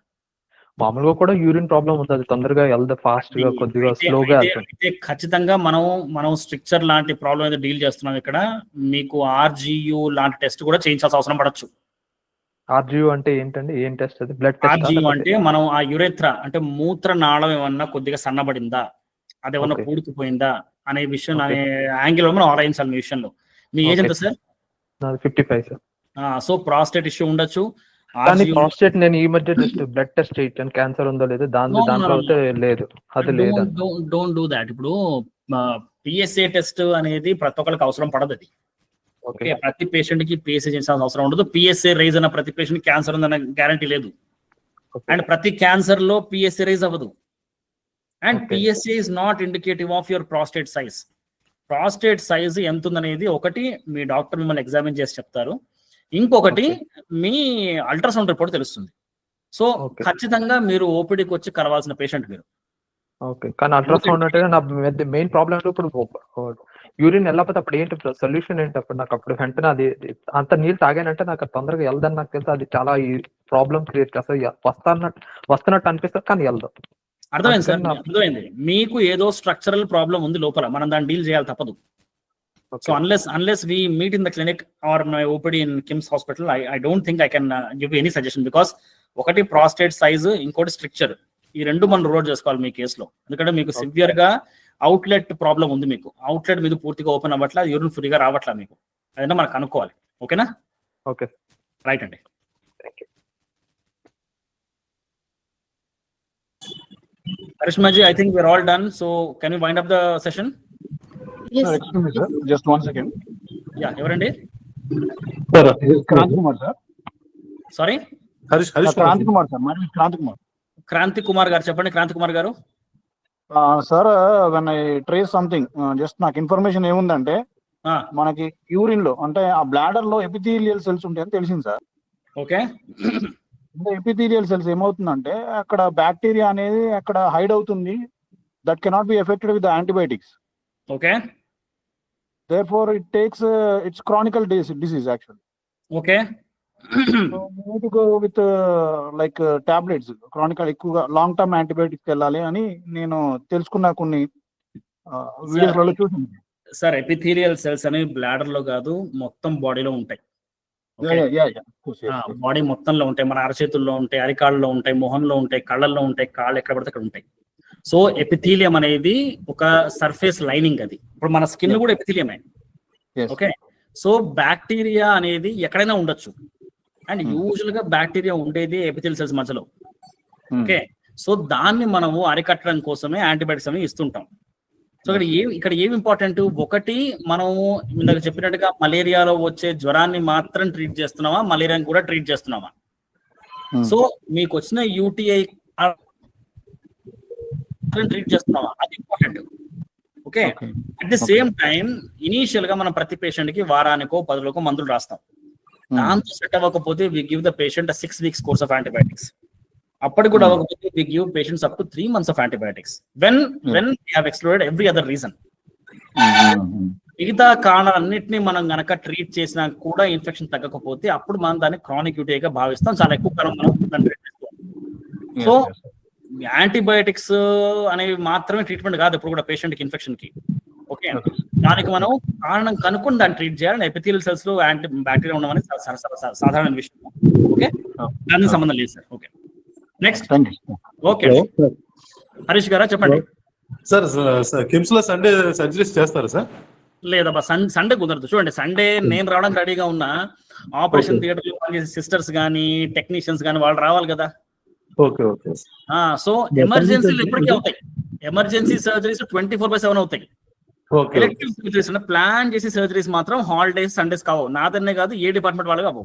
మామూలుగా కూడా యూరిన్ ప్రాబ్లం ఉంటుంది, తొందరగా వెళ్తే ఫాస్ట్ గా కొద్దిగా స్లోగా వెళ్తుంది. అయితే ఖచ్చితంగా మనం స్ట్రక్చర్ లాంటి ప్రాబ్లం ఏదో డీల్ చేస్తున్నాం ఇక్కడ, మీకు ఆర్జియు లాంటి టెస్ట్ కూడా చేయించాల్సిన అవసరం పడచ్చు. ఆర్జియు అంటే ఏంటండి, ఏం టెస్ట్ అది? Blood test? ఆర్జియు అంటే మనం ఆ యురేత్ర అంటే మూత్ర నాళం ఏమన్నా కొద్దిగా సన్నబడిందా, అదేమన్నా పూడుకుపోయిందా అనే విషయం, అనే యాంగిల్ మనం ఆలోచించాలి మీ విషయంలో. మీ ఏజ్ ఎంత sir? 55 sir. So prostate issue ఉండొచ్చు. కానీ ప్రాస్టేట్ నేను ఈ మధ్య జస్ట్ బ్లడ్ టెస్ట్ చేయించాను, క్యాన్సర్ ఉందో లేదో, దాంట్లో అయితే లేదు, అది లేదు. Don't do that. ఇప్పుడు పిఎస్ఏ టెస్ట్ అనేది ప్రతి ఒక్కరికి అవసరం పడదు. అది ఓకే, ప్రతి పేషెంట్ కి పిఎస్ఏ చేయాల్సిన అవసరం ఉండదు. పిఎస్ఏ రైజ్ అన్న ప్రతి పేషెంట్ క్యాన్సర్ ఉందన్న గ్యారంటీ లేదు. అండ్ ప్రతి క్యాన్సర్ లో పిఎస్ఏ రైజ్ అవ్వదు. And PSA is not indicative of your prostate size. Prostate size ఎంత ఉందనేది ఒకటి మీ డాక్టర్ మిమ్మల్ని ఎగ్జామిన్ చేసి చెప్తారు, ఇంకొకటి మీ అల్ట్రాసౌండ్ రిపోర్ట్ తెలుస్తుంది. సో ఖచ్చితంగా మీరు ఓపీడీకి వచ్చి కలవాల్సిన పేషెంట్ మీరు. ఓకే, కానీ అల్ట్రాసౌండ్ అంటే నా మెయిన్ ప్రాబ్లం ఇప్పుడు యూరిన్ వెళ్ళకపోతే అప్పుడు ఏంటి సొల్యూషన్ ఏంటి? అప్పుడు నాకు అప్పుడు వెంటనే అది అంత నీళ్ళు తాగానంటే నాకు తొందరగా వెళ్దని నాకు తెలుసు, అది చాలా ప్రాబ్లం క్రియేట్ చేస్తుంది. వస్తున్నట్టు అనిపిస్తుంది కానీ వెళ్దాం. అర్థమైంది సార్, అర్థమైంది. మీకు ఏదో స్ట్రక్చరల్ ప్రాబ్లం ఉంది లోపల, మనం దాన్ని డీల్ చేయాలి తప్పదు. So unless we meet in the clinic or my OPD in KIMS hospital, I don't think I can give you any suggestion, because ఒకటి ప్రాస్టేట్ సైజ్, ఇంకోటి స్ట్రక్చర్, ఈ రెండు మనం రోడ్ చేసుకోవాలి మీ కేసులో. ఎందుకంటే మీకు సివియర్ గా అవుట్లెట్ ప్రాబ్లం ఉంది, మీకు అవుట్లెట్ మీద పూర్తిగా ఓపెన్ అవ్వట్లా, యూరిన్ ఫ్రీగా రావట్లా మీకు, అదంతా మనకు కనుక్కోవాలి. ఓకేనా? ఓకే, రైట్ అండి. Karishmaji, I think we're all done. So can we wind up the session? Yes. Excuse me, sir. Just 1 second. Yeah, ఎవరండి? Kranthi Kumar sir. Sorry, Kranthi Kumar sir. మరి క్రాంతి కుమార్ గారు చెప్పండి. Kranthi Kumar garu. Sir, when I trace something, just నాకు information ఏముందంటే, మనకి urine లో అంటే ఆ bladder లో ఎపిథీలియల్ సెల్స్ ఉంటాయని తెలిసింది సార్. ఓకే, అంటే ఎపిథీలియల్ సెల్స్ ఏమవుతుందంటే అక్కడ బ్యాక్టీరియా అనేది అక్కడ హైడ్ అవుతుంది, that cannot be affected with antibiotics. Okay, therefore it takes it's chronic disease actually. Okay. So we need to go with like tablets, chronic ఎక్కువగా long term antibiotics వెళ్ళాలి అని నేను తెలుసుకున్న కొన్ని వీడియోస్లలో చూసాను సార్. ఎపిథీలియల్ సెల్స్ అనేవి bladder లో కాదు, మొత్తం బాడీలో ఉంటాయి. బాడీ మొత్తంలో ఉంటాయి, మన అరచేతుల్లో ఉంటాయి, అరికాళ్ళలో ఉంటాయి, మొహంలో ఉంటాయి, కళ్ళల్లో ఉంటాయి, కాళ్ళు ఎక్కడ పడితే అక్కడ ఉంటాయి. సో ఎపిథీలియం అనేది ఒక సర్ఫేస్ లైనింగ్, అది ఇప్పుడు మన స్కిన్ కూడా ఎపిథీలియమే. ఓకే, సో బ్యాక్టీరియా అనేది ఎక్కడైనా ఉండొచ్చు, అండ్ యూజువల్ గా బ్యాక్టీరియా ఉండేది ఎపిథీలియల్ సెల్స్ మధ్యలో. ఓకే, సో దాన్ని మనము అరికట్టడం కోసమే యాంటీబయాటిక్స్ అనేవి ఇస్తుంటాం. సో ఇక్కడ ఏమి ఇంపార్టెంట్, ఒకటి మనం ఇందాక చెప్పినట్టుగా మలేరియాలో వచ్చే జ్వరాన్ని మాత్రం ట్రీట్ చేస్తున్నామా, మలేరియాని కూడా ట్రీట్ చేస్తున్నామా? సో మీకు వచ్చిన యూటీఐ ట్రీట్ చేస్తున్నావా, అది important. Okay, at the same time initial గా మనం ప్రతి పేషెంట్ కి వారానికో 10 రోజులకో మందులు రాస్తాం. దాంతో సెట్ అవ్వకపోతే we give the patient 6 weeks course of antibiotics. అప్పటికి కూడా అవ్వకపోతే we give patients up to 3 months of antibiotics when we have excluded every other reason. మిగతా కారణాలన్నింటినీ మనం గనక ట్రీట్ చేసినా కూడా ఇన్ఫెక్షన్ తగ్గకపోతే అప్పుడు మనం దాన్ని క్రానిక్ యూటీఐగా భావిస్తాం, చాలా ఎక్కువ కాలం మనం దాన్ని ట్రీట్ చేస్తాం. సో యాంటీబయాటిక్స్ అనేవి మాత్రమే ట్రీట్మెంట్ కాదు ఎప్పుడు కూడా పేషెంట్ కి ఇన్ఫెక్షన్ కి. ఓకే, దానికి మనం కారణం కనుక్కొని దాన్ని ట్రీట్ చేయాలి. ఎపిథీలియల్ సెల్స్ లో యాంటీ బ్యాక్టీరియా ఉండడం అనేది సాధారణ విషయం. ఓకే, దానికి సంబంధం లేదు sir. Okay, next. Okay, Harish గారా చెప్పండి. సార్, కిమ్స్ లో సండే సర్జరీస్ చేస్తారా సార్? లేదబ్బా, సండే కుదరదు. చూడండి, సండే నేను రావడానికి రెడీగా ఉన్నా, ఆపరేషన్ థియేటర్ లో పనిచేసే సిస్టర్స్ కానీ టెక్నీషియన్స్ కానీ వాళ్ళు రావాలి కదా. Okay, okay. సో ఎమర్జెన్సీలు ఎప్పటికీ అవుతాయి, ఎమర్జెన్సీ సర్జరీస్ 24/7 అవుతాయి. ఎలక్టివ్ సర్జరీస్ ప్లాన్ చేసి సర్జరీస్ మాత్రం హాలిడేస్ సండేస్ కావు, నాదన్నే కాదు ఏ డిపార్ట్మెంట్ వాళ్ళు కావు.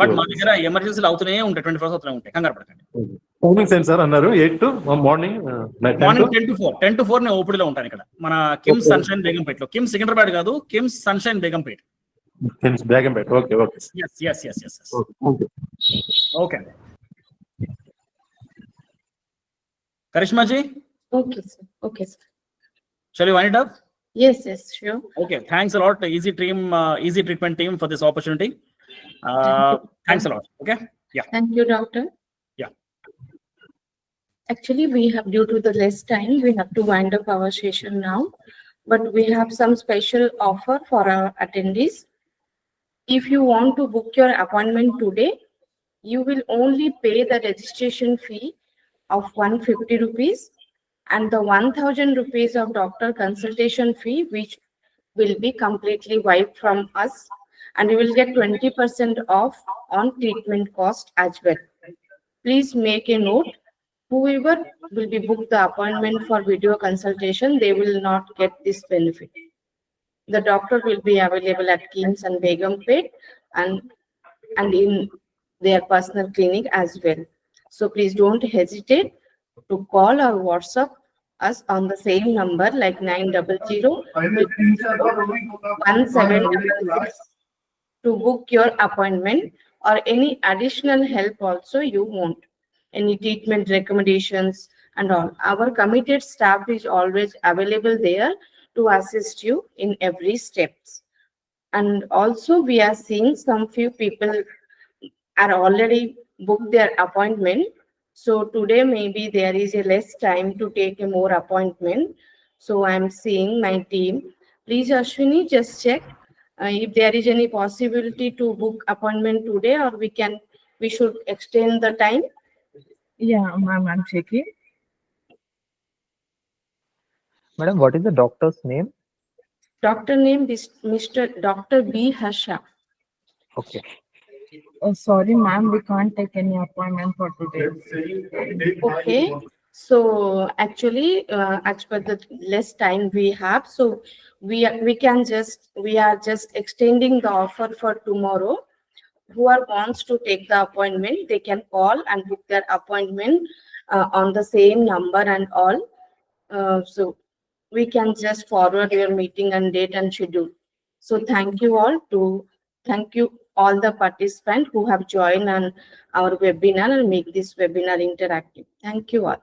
బట్ మా దగ్గర ఎమర్జెన్సీలు అవుతూనే ఉంటాయి, 24 hours అవుతూనే ఉంటాయి, కంగారు పడకండి. టైమింగ్స్ ఏంటి సార్ అన్నారు? 8 to మార్నింగ్ 10 to 4 నేను ఓపీడీలో ఉంటాను ఇక్కడ మన కిమ్స్ సన్షైన్ బేగంపేటలో. కిమ్స్ సికింద్రాబాద్ కాదు, KIMS sunshine Begumpet. Okay, okay. yes. Okay Karishma ji? Okay, sir. Okay, sir. Shall we wind it up? Yes, sure. Okay, thanks a lot, Easy Treatment team, for this opportunity. Thanks a lot. Okay, yeah. Thank you, doctor. Actually, we have, due to the less time, we have to wind up our session now, but we have some special offer for our attendees. If you want to book your appointment today, you will only pay the registration fee of 150 rupees and the 1000 rupees of doctor consultation fee, which will be completely wiped from us, and you will get 20% off on treatment cost as well. Please make a note. Whoever will be booked the appointment for video consultation, they will not get this benefit. The doctor will be available at Kings and Begumpet and in their personal clinic as well. So please don't hesitate to call or WhatsApp us on the same number like 900-1766 to book your appointment or any additional help also you want, any treatment recommendations and all. Our committed staff is always available there to assist you in every steps. And also we are seeing some few people are already booked their appointment. So today maybe there is a less time to take a more appointment. So I'm seeing my team. Please, Ashwini, just check if there is any possibility to book appointment today, or we should extend the time. Yeah, ma'am, I'm checking. Madam, what is the doctor's name? Doctor name is Mr. Dr. B. Harsha. Okay. Oh, sorry, ma'am, we can't take any appointment for today. Okay. So actually, as per the less time we have, so we are just extending the offer for tomorrow. Whoever wants to take the appointment, they can call and book their appointment on the same number and all. So we can just forward your meeting and date and schedule. So thank you all the participants who have joined on our webinar and make this webinar interactive. Thank you all.